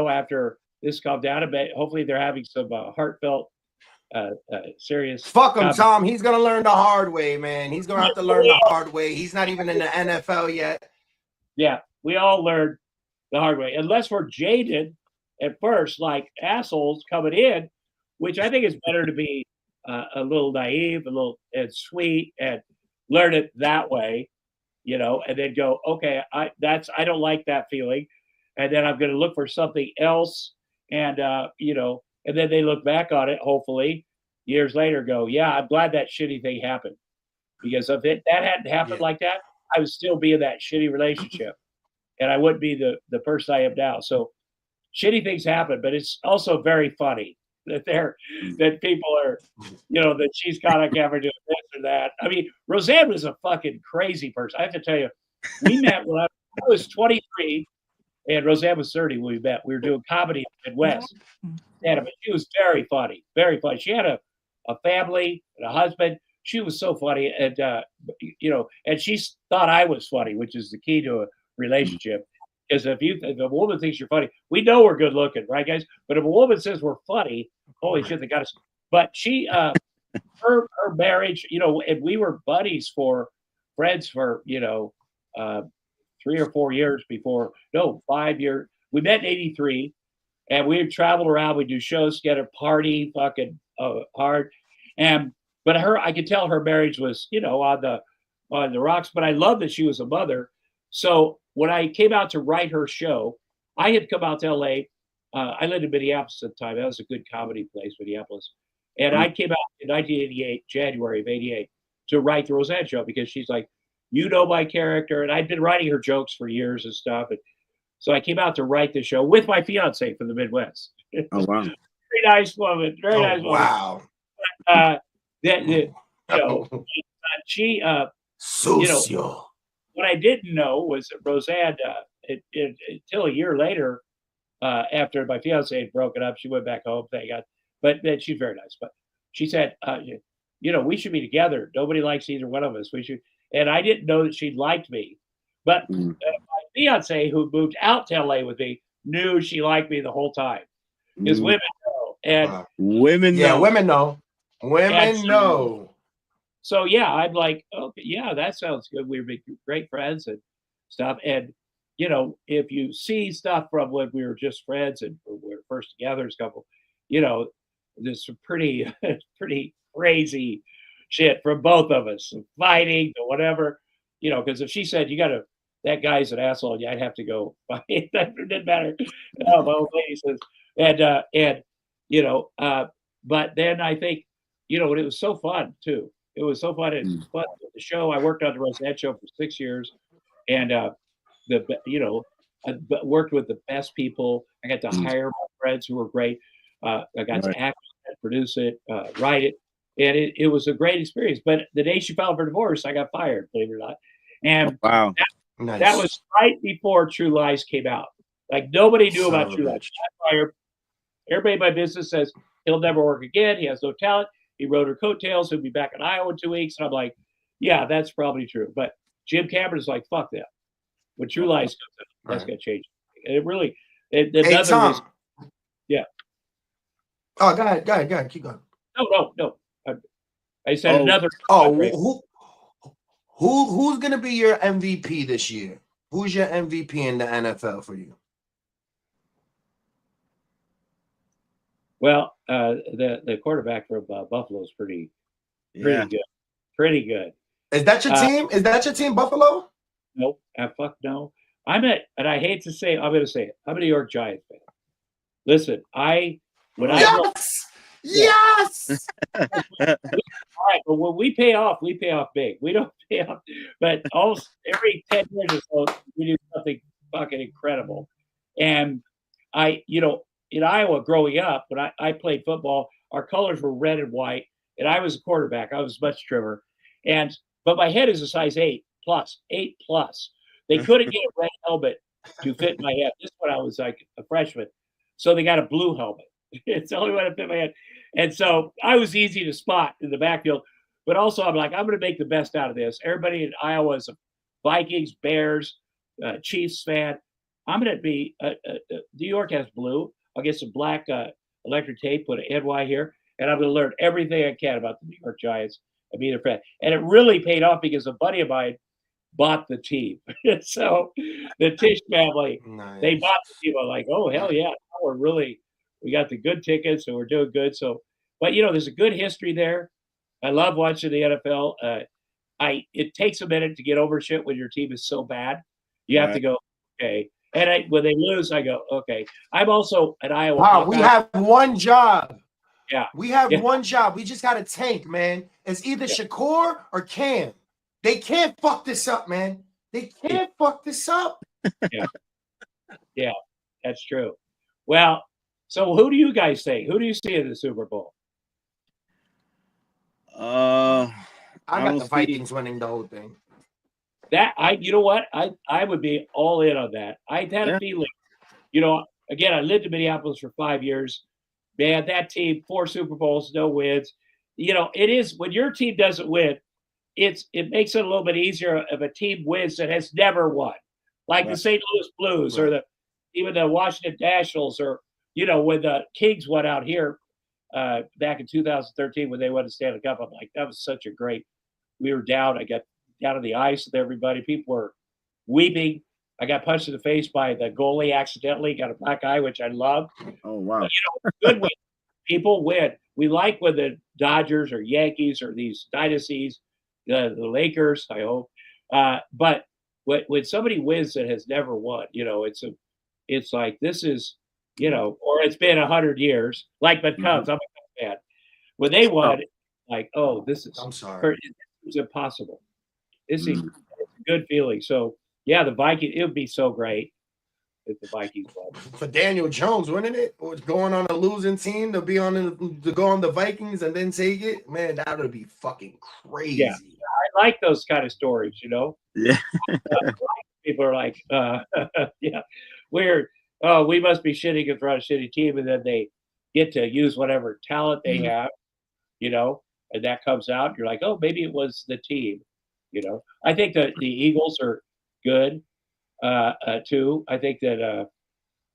after this calmed down a bit. Hopefully they're having some heartfelt, serious. Fuck him, Tom. He's going to learn the hard way, man. He's going to have to learn the hard way. He's not even in the NFL yet. Yeah, we all learned the hard way. Unless we're jaded at first, like assholes coming in, which I think is better to be a little naive, and sweet, and learn it that way, and then go, okay, I don't like that feeling, and then I'm going to look for something else, and and then they look back on it, hopefully years later, go, yeah, I'm glad that shitty thing happened, because if that hadn't happened like that, I would still be in that shitty relationship, and I wouldn't be the person I am now. So shitty things happen, but it's also very funny that people are, that she's kind of ever doing this or that. Roseanne was a fucking crazy person. I have to tell you, we met when I was 23 and Roseanne was 30 when we met. We were doing comedy in the Midwest. But she was very funny, very funny. She had a family and a husband. She was so funny. And, and she thought I was funny, which is the key to a relationship. Because if a woman thinks you're funny, we know we're good looking, right, guys? But if a woman says we're funny, holy shit, they got us. But she, her marriage, and we were friends for 3 or 4 years before. No, 5 years. We met in '83, and we traveled around. We do shows, get a party, fucking hard. But I could tell her marriage was, on the rocks. But I love that she was a mother. So when I came out to write her show, I had come out to LA. I lived in Minneapolis at the time. That was a good comedy place, Minneapolis. And I came out in 1988, January of 88, to write the Roseanne show because she's like, you know my character. And I'd been writing her jokes for years and stuff. And so I came out to write the show with my fiance from the Midwest. Oh wow. Very nice woman. Very nice woman. Wow. She, Sucio. what I didn't know was that Roseanne, until a year later, after my fiance had broken up, she went back home. Thank God. But she's very nice. But she said, we should be together. Nobody likes either one of us. We should. And I didn't know that she liked me. But my fiance, who moved out to LA with me, knew she liked me the whole time. Because women know. And women know. Yeah, women know. Women know. So yeah, I'm like, okay, yeah, that sounds good. We were great friends and stuff. And if you see stuff from when we were just friends and we were first together as a couple, there's some pretty crazy shit from both of us, fighting or whatever. Because if she said that guy's an asshole, I'd have to go fight. It didn't matter. No, my old lady says, but then I think, it was so fun too. It was so fun. And fun with the show. I worked on the Roseanne show for 6 years, and I worked with the best people. I got to hire my friends who were great. I got to act, produce it, write it, and it was a great experience. But the day she filed for divorce, I got fired, believe it or not. And wow, that was right before True Lies came out. Like nobody knew about True Lies. I got fired. Everybody in my business says he'll never work again. He has no talent. He rode her coattails. He'll be back in Iowa in 2 weeks. And I'm like, yeah, that's probably true. But Jim Cameron's like, fuck that. When True Lies comes out, that's going to change. And it really, Tom. Yeah. Oh, go ahead. Keep going. No. I said another. Oh, who's going to be your MVP this year? Who's your MVP in the NFL for you? Well, the quarterback from Buffalo is pretty good. Pretty good. Is that your team? Is that your team, Buffalo? Nope. Fuck no. And I hate to say, I'm going to say it. I'm a New York Giants fan. Listen, Yes. All right, but when we pay off big. We don't pay off, but almost every 10 years or so, we do something fucking incredible. And in Iowa growing up, when I played football, our colors were red and white, and I was a quarterback. I was much trimmer. But my head is a size 8 plus. They couldn't get a red helmet to fit my head. This is when I was like a freshman. So they got a blue helmet. It's the only one that fit my head. And so I was easy to spot in the backfield. But also I'm like, I'm going to make the best out of this. Everybody in Iowa is a Vikings, Bears, Chiefs fan. I'm going to be New York has blue. I'll get some black electric tape, put an NY here, and I'm going to learn everything I can about the New York Giants and be their fan. And it really paid off because a buddy of mine bought the team. So the Tisch family, they bought the team. I'm like, oh, hell yeah. We got the good tickets and we're doing good. So, but there's a good history there. I love watching the NFL. It takes a minute to get over shit when your team is so bad. You have to go, okay. And when they lose, I go, okay. I'm also at Iowa. Wow, we have one job. Yeah. We have one job. We just got a tank, man. It's either Shakur or Cam. They can't fuck this up, man. They can't fuck this up. Yeah, that's true. Well, so who do you guys think? Who do you see in the Super Bowl? I got the Vikings winning the whole thing. You know what? I would be all in on that. I had a feeling. Again, I lived in Minneapolis for 5 years. Man, that team, 4 Super Bowls, no wins. It is when your team doesn't win, it makes it a little bit easier if a team wins that has never won, like the St. Louis Blues or even the Washington Nationals, or when the Kings went out here back in 2013 when they won the Stanley Cup. I'm like, that was such a great. We were down. I got down on the ice with everybody. People were weeping. I got punched in the face by the goalie accidentally. Got a black eye, which I love. Oh wow! But, good win. People win. We like when the Dodgers or Yankees or these dynasties, the Lakers. I hope, but when somebody wins that has never won, it's like this is, or it's been 100 years, like the Cubs. I'm a Cubs fan. When they won, like, oh, this is I'm sorry. it's impossible. It's a good feeling. So yeah, the Vikings. It would be so great if the Vikings won. For Daniel Jones, wouldn't it? Or going on a losing team to be to go on the Vikings and then take it, man, that would be fucking crazy. Yeah, I like those kind of stories. Yeah. People are like, yeah, we must be shitting in front of a shitty team, and then they get to use whatever talent they have, and that comes out. You're like, oh, maybe it was the team. I think that the Eagles are good too. I think that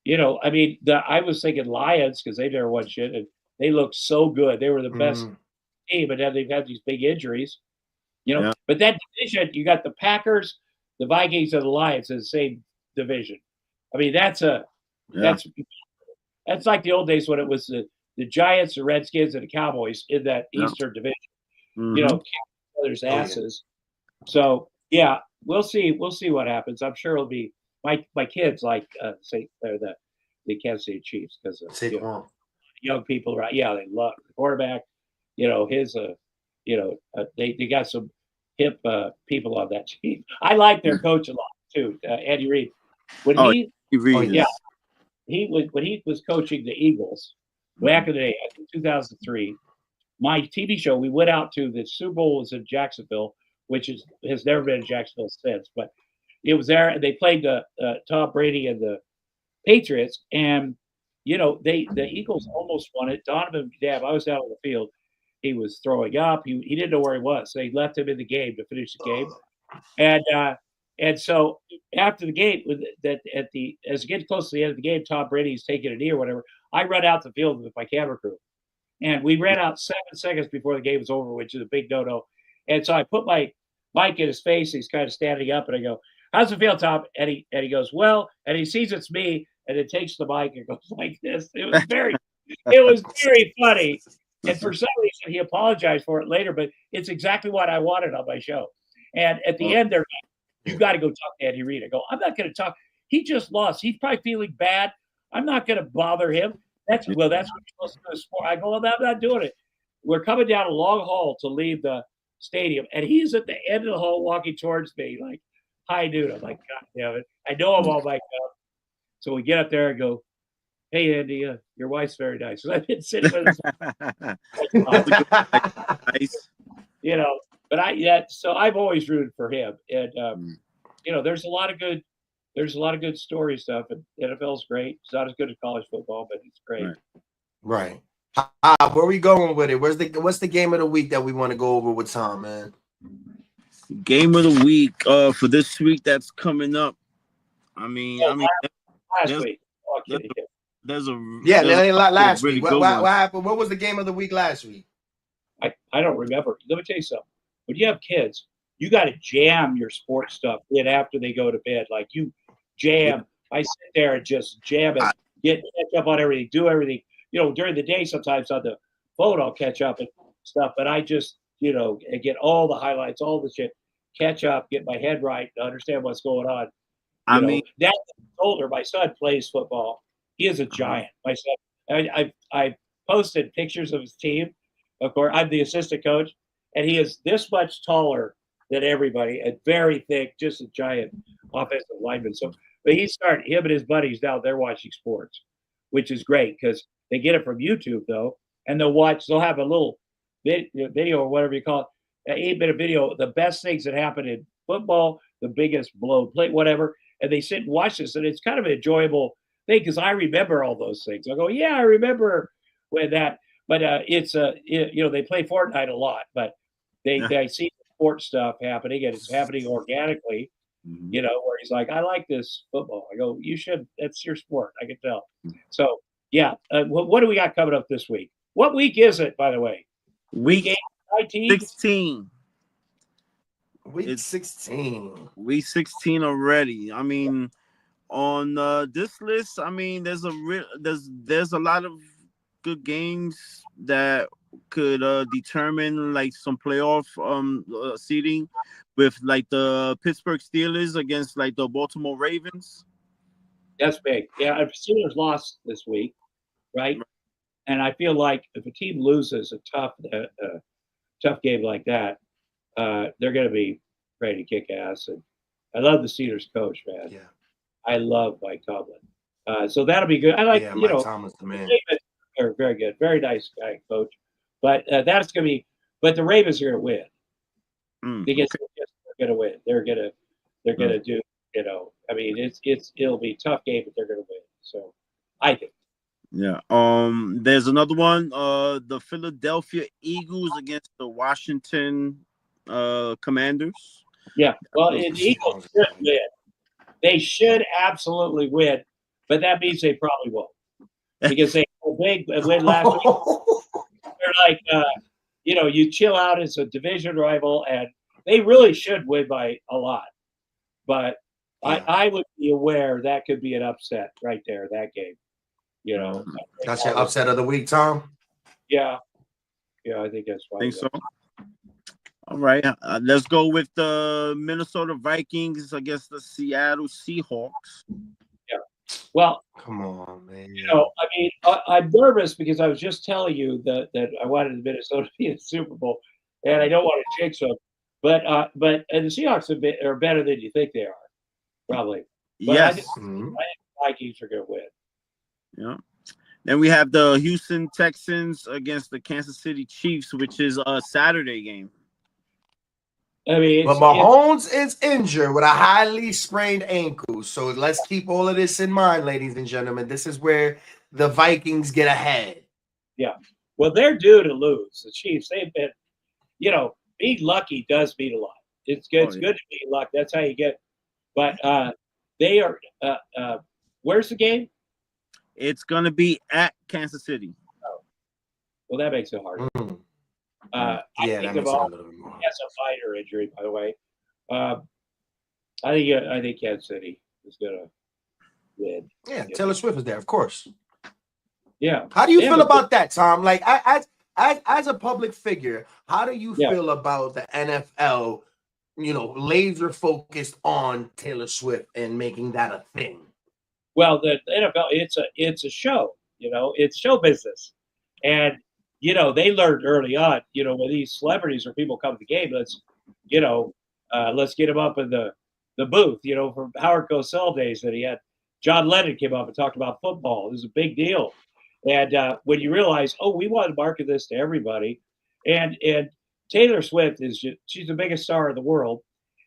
I mean, I was thinking Lions because they never won shit, and they looked so good. They were the best team, and then they've had these big injuries. Yeah. But that division, you got the Packers, the Vikings, and the Lions in the same division. I mean, that's like the old days when it was the Giants, the Redskins, and the Cowboys in that Eastern division. Others' asses. So yeah, we'll see. We'll see what happens. I'm sure it'll be my kids like say they're the Kansas City Chiefs because young people, right? Yeah, they love the quarterback. His they got some hip people on that team. I like their coach a lot too, Andy Reid. When he was coaching the Eagles back in the day, in 2003. My TV show, we went out to the Super Bowl was in Jacksonville, which has never been in Jacksonville since, but it was there, and they played the Tom Brady and the Patriots, and the Eagles almost won it. Donovan McNabb, I was out on the field. He was throwing up. He didn't know where he was. So they left him in the game to finish the game. And so after the game, as it gets close to the end of the game, Tom Brady's taking a knee or whatever. I run out the field with my camera crew. And we ran out 7 seconds before the game was over, which is a big no-no. And so I put my mic in his face. He's kind of standing up, and I go, "How's it feel, Tom?" And he goes, "Well," and he sees it's me, and it takes the mic and goes like this. It was very funny. And for some reason, he apologized for it later, but it's exactly what I wanted on my show. And at the end, they're like, "You got to go talk to Andy Reid." I go, "I'm not going to talk. He just lost. He's probably feeling bad. I'm not going to bother him." That's what you're supposed to do in sport. I go, "I'm not doing it." We're coming down a long hall to leave the stadium, and he's at the end of the hall walking towards me like high noon. I'm like, God damn it. I know I'm all mic'd up. So we get up there and go, "Hey, Andy, your wife's very nice." So I've been sitting with him. Nice. So I've always rooted for him. And, there's a lot of good story stuff, and NFL's great. It's not as good as college football, but it's great. Right. Where are we going with it? What's the game of the week that we want to go over with Tom, man? Game of the week for this week that's coming up. Last week. There's last really week. Good what happened? What was the game of the week last week? I don't remember. Let me tell you something. When you have kids, you got to jam your sports stuff in after they go to bed. Like you jam. I sit there and just jam it, catch up on everything, do everything. During the day, sometimes on the phone, I'll catch up and stuff. But I just, get all the highlights, all the shit, catch up, get my head right, to understand what's going on. That's older. My son plays football. He is a giant. My son. I posted pictures of his team. Of course, I'm the assistant coach, and he is this much taller than everybody and very thick, just a giant offensive lineman. So, but him and his buddies now, they're watching sports, which is great because they get it from YouTube though, and they'll have a little video or whatever you call it, an 8-minute video, the best things that happen in football, the biggest blown play, whatever, and they sit and watch this, and it's kind of an enjoyable thing because I remember all those things. I go, yeah, I remember when that. But they play Fortnite a lot, but they see sports stuff happening, and it's happening organically, where he's like, I like this football. I go, you should. That's your sport. I can tell. So, yeah. What do we got coming up this week? What week is it, by the way? Week 16. Week 16. Week 16 already. I mean, on this list, I mean, there's a lot of good games that could determine like some playoff seeding with like the Pittsburgh Steelers against like the Baltimore Ravens. That's big. Yeah, if Steelers lost this week, right? And I feel like if a team loses a tough game like that, they're going to be ready to kick ass. And I love the Steelers coach, man. Yeah. I love Mike Tomlin. So that'll be good. I like, Mike Tomlin's the man. Ravens are very good, very nice guy, coach. But that's going to be. But the Ravens are going to win because they're going to win. They're going to do. I mean, it'll be a tough game, but they're going to win. So, I think. Yeah. There's another one. The Philadelphia Eagles against the Washington Commanders. Yeah. Well, the Eagles should win. They should absolutely win, but that means they probably won't because they had a big win last week. They're like, you chill out as a division rival, and they really should win by a lot. But I would be aware that could be an upset right there, that game. That's your upset of the week, Tom? Yeah, I think that's right. I think so. All right, let's go with the Minnesota Vikings against the Seattle Seahawks. Yeah. Well, come on, man. I mean, I'm nervous because I was just telling you that I wanted Minnesota to be in the Super Bowl, and I don't want to jinx them. But the Seahawks are better than you think they are, probably. But yes. I think the Vikings are going to win. Yeah. Then we have the Houston Texans against the Kansas City Chiefs, which is a Saturday game. I mean, but Mahomes is injured with a highly sprained ankle. So let's keep all of this in mind, ladies and gentlemen. This is where the Vikings get ahead. Yeah. Well, they're due to lose. The Chiefs, they've been, being lucky does mean a lot. It's good. It's good to be lucky. That's how you get. But they are. Where's the game? It's going to be at Kansas City. Oh. Well, that makes it harder. Mm. I think that makes it a little bit more. He has a minor injury, by the way. I think Kansas City is going to win. Yeah, Taylor Swift is there, of course. Yeah. How do you feel about that, Tom? Like, as a public figure, how do you feel about the NFL, laser focused on Taylor Swift and making that a thing? Well, the NFL, it's a show, it's show business. And, they learned early on, when these celebrities or people come to the game, let's get them up in the booth, from Howard Cosell days that he had. John Lennon came up and talked about football. It was a big deal. And when you realize, we want to market this to everybody. And Taylor Swift she's the biggest star in the world.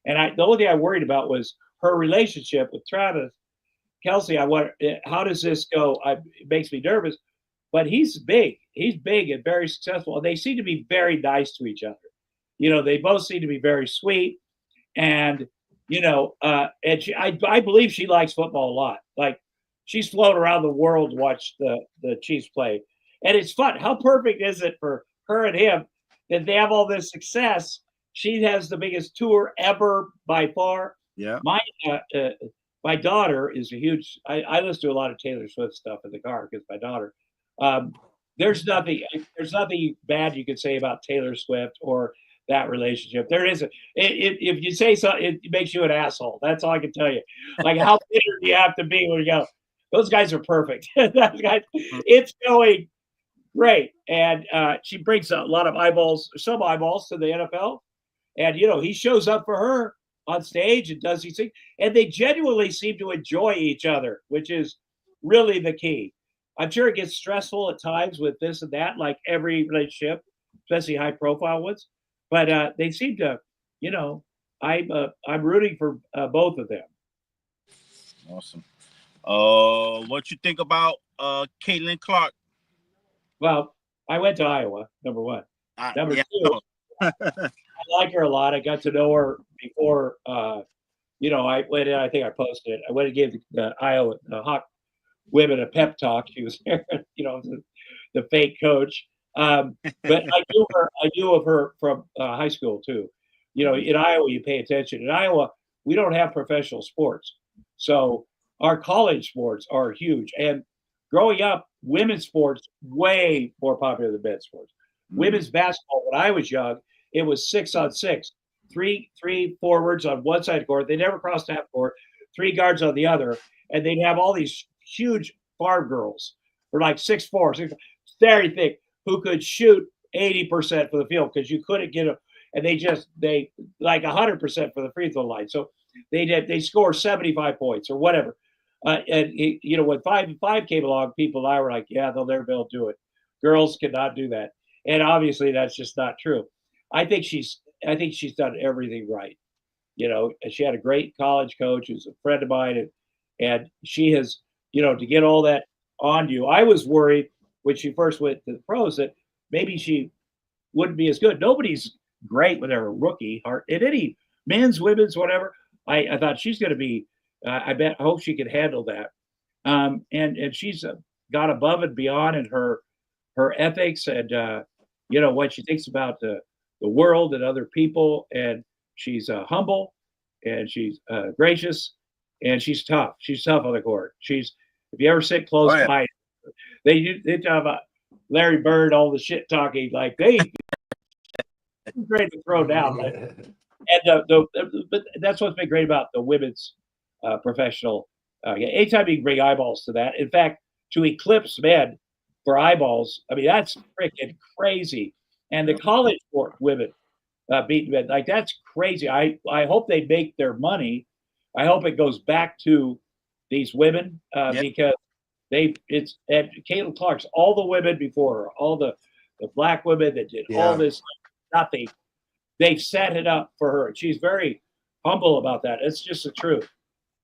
And the only thing I worried about was her relationship with Travis Kelce. How does this go? It makes me nervous, but he's big. He's big and very successful. And they seem to be very nice to each other. They both seem to be very sweet. And, and I believe she likes football a lot. Like, she's flown around the world to watch the Chiefs play. And it's fun. How perfect is it for her and him that they have all this success? She has the biggest tour ever by far. Yeah. My daughter is a huge. I listen to a lot of Taylor Swift stuff in the car because my daughter. There's nothing bad you could say about Taylor Swift or that relationship. There isn't. If you say so, it makes you an asshole. That's all I can tell you. Like, how bitter do you have to be when you go, those guys are perfect. It's going great, and she brings a lot of some eyeballs to the NFL, and he shows up for her on stage and does these things, and they genuinely seem to enjoy each other, which is really the key. I'm sure it gets stressful at times with this and that, like every relationship, especially high-profile ones. But they seem to, I'm rooting for both of them. Awesome. What you think about Caitlin Clark? Well, I went to Iowa, number one. Number two, I like her a lot. I got to know her before. I went in. I think I posted it. I went and gave the Iowa Hawk women a pep talk. She was there, the fake coach. But I knew of her from high school too. In Iowa, you pay attention. In Iowa, we don't have professional sports, so our college sports are huge. And growing up, women's sports way more popular than men's sports. Women's basketball, when I was young, it was 6-on-6. Three forwards on one side of the court. They never crossed half court. 3 guards on the other. And they'd have all these huge farm girls who were like 6'4", very thick, who could shoot 80% for the field because you couldn't get them. And they like 100% for the free throw line. So they score 75 points or whatever. When 5-5 came along, people and I were like, yeah, they'll never be able to do it. Girls cannot do that. And obviously that's just not true. I think she's done everything right. And she had a great college coach who's a friend of mine, and she has, to get all that on you. I was worried when she first went to the pros that maybe she wouldn't be as good. Nobody's great when they're a rookie, or in any men's, women's, whatever. I thought she's going to be. I hope she can handle that. And she's got above and beyond in her ethics and what she thinks about the world and other people. And she's humble, and she's gracious, and she's tough. She's tough on the court. If you ever sit close by, they talk about Larry Bird, all the shit talking, like they great to throw down. And but that's what's been great about the women's professional. Anytime you can bring eyeballs to that, in fact, to eclipse men for eyeballs, I mean that's freaking crazy. And the college sport women beating men, like that's crazy. I hope they make their money. I hope it goes back to these women because and Caitlin Clark's all the women before her, all the black women that did all this nothing. They've set it up for her. She's very humble about that. It's just the truth.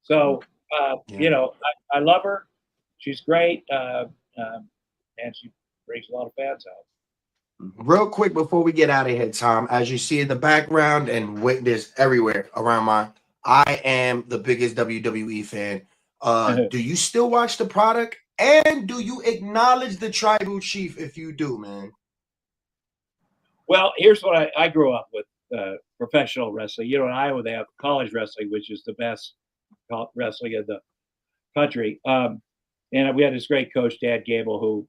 So, I love her. She's great. And she brings a lot of fans out. Real quick before we get out of here, Tom, as you see in the background and there's everywhere around I am the biggest WWE fan. Do you still watch the product? And do you acknowledge the tribal chief if you do, man? Well, here's what I grew up with professional wrestling. In Iowa, they have college wrestling, which is the best wrestling in the country. And we had this great coach, Dan Gable, who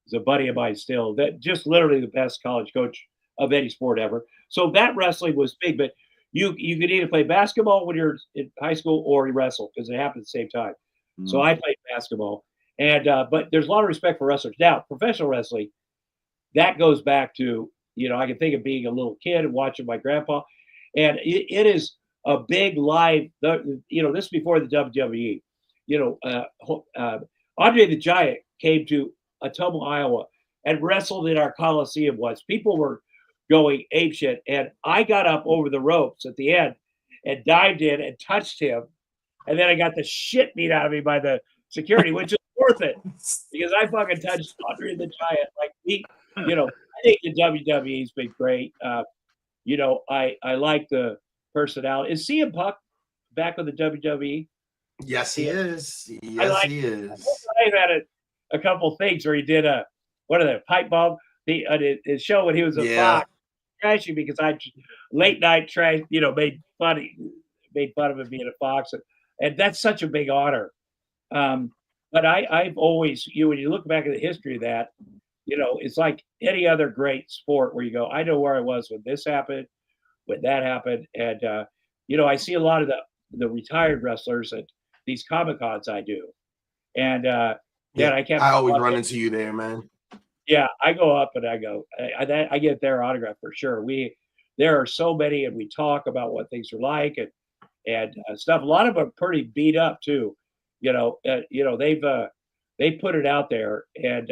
is a buddy of mine still, that just literally the best college coach of any sport ever. So that wrestling was big, but you could either play basketball when you're in high school or you wrestle because it happened at the same time. So I played basketball. And but there's a lot of respect for wrestlers. Now, professional wrestling, that goes back to, I can think of being a little kid and watching my grandpa. And it is a big live, this is before the WWE. Andre the Giant came to Ottumwa, Iowa, and wrestled in our Coliseum once. People were going apeshit. And I got up over the ropes at the end and dived in and touched him. And then I got the shit beat out of me by the security, which is worth it because I fucking touched Andre the Giant. Like I think the WWE's been great. I like the personality. Is CM Punk back with the WWE? Yes, he is. Yes, he is. I've had a couple things where he did pipe bomb. His show when he was a Fox, trashing because I late night trash. Made fun of him being a Fox, and that's such a big honor. But I've always, when you look back at the history of that, it's like any other great sport where you go, I know where I was when this happened, when that happened. And, I see a lot of the retired wrestlers at these Comic-Cons I do. And, I always run into you there, man. Yeah, I go up and I go, I get their autograph for sure. There are so many, and we talk about what things are like and stuff. A lot of them are pretty beat up too. They put it out there, and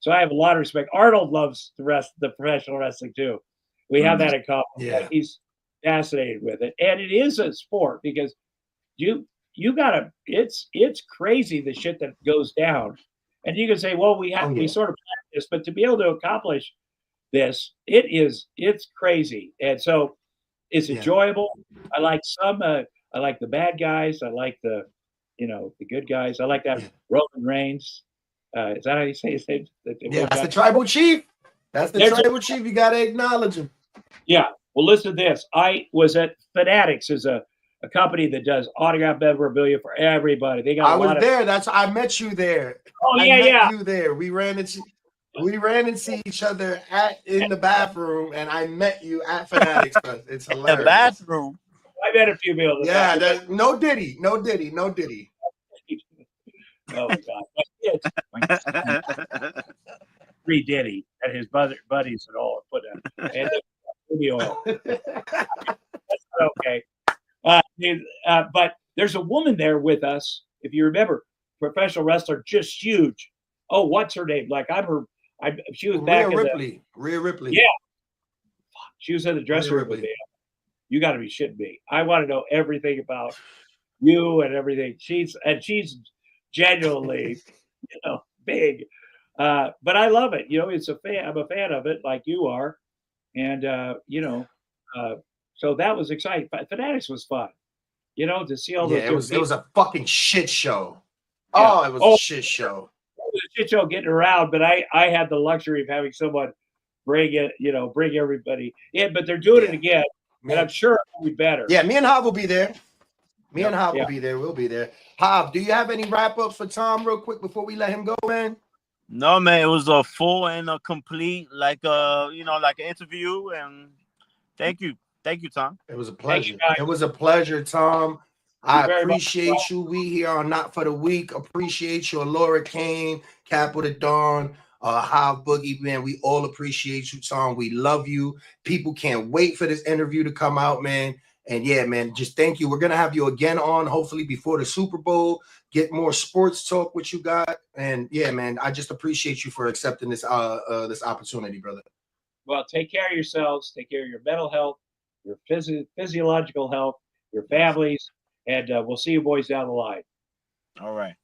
so I have a lot of respect. Arnold loves the professional wrestling too. We have that in common. Yeah. He's fascinated with it, and it is a sport because you gotta. It's crazy the shit that goes down, and you can say, well, we sort of practice, but to be able to accomplish this, it's crazy, and so it's enjoyable. I like I like the bad guys. I like the good guys. I like that Roman Reigns. Is that how you say his name? That's the tribal chief. That's the tribal chief. You got to acknowledge him. Yeah. Well, listen to this. I was at Fanatics, is a company that does autograph memorabilia for everybody. They got. I was there. I met you there. Oh I met you there. We ran into. We ran into each other in the bathroom, and I met you at Fanatics Fest. It's The hilarious. bathroom. I met a few people. Yeah, no Diddy, no Diddy, no Diddy. Oh my God! Free Diddy and his buddies and all put a and baby oil. Okay, but there's a woman there with us. If you remember, professional wrestler, just huge. Oh, what's her name? Like she was back Rhea Ripley. Yeah, she was in the dressing room with me. You got to be shitting me. I want to know everything about you and everything. She's genuinely, big. But I love it. It's I'm a fan of it, like you are, and so that was exciting. Fanatics was fun. To see all those. It was a fucking shit show. Yeah. Oh, it was a shit show. It was a shit show getting around, but I had the luxury of having someone bring everybody in. But they're doing it again. And I'm sure it'll be better. Yeah, me and Hav will be there. Will be there. We'll be there. Hav, do you have any wrap-ups for Tom real quick before we let him go, man? No, man. It was a full and a complete, like an interview. And thank you, Tom. It was a pleasure. It was a pleasure, Tom. I appreciate you. We here on Not for the Week. Appreciate you, Laura Kane, Cap with a Dawn, Hav Boogie, man. We all appreciate you, Tom. We love you. People can't wait for this interview to come out, man. And yeah, man, just thank you. We're gonna have you again on, hopefully before the Super Bowl. Get more sports talk with you guys. And yeah, man, I just appreciate you for accepting this this opportunity, brother. Well, take care of yourselves. Take care of your mental health, your physiological health, your families, and we'll see you boys down the line. All right.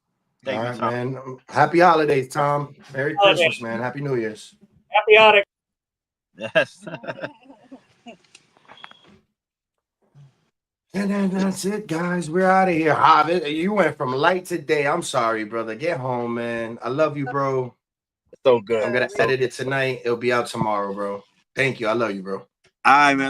Thank you, Tom. Man. Happy holidays, Tom. Merry Christmas, man. Happy New Year's. Happy holidays. Yes. And then that's it, guys. We're out of here. Hobbit, you went from light to day. I'm sorry, brother. Get home, man. I love you, bro. So good. I'm going to edit it tonight. It'll be out tomorrow, bro. Thank you. I love you, bro. All right, man.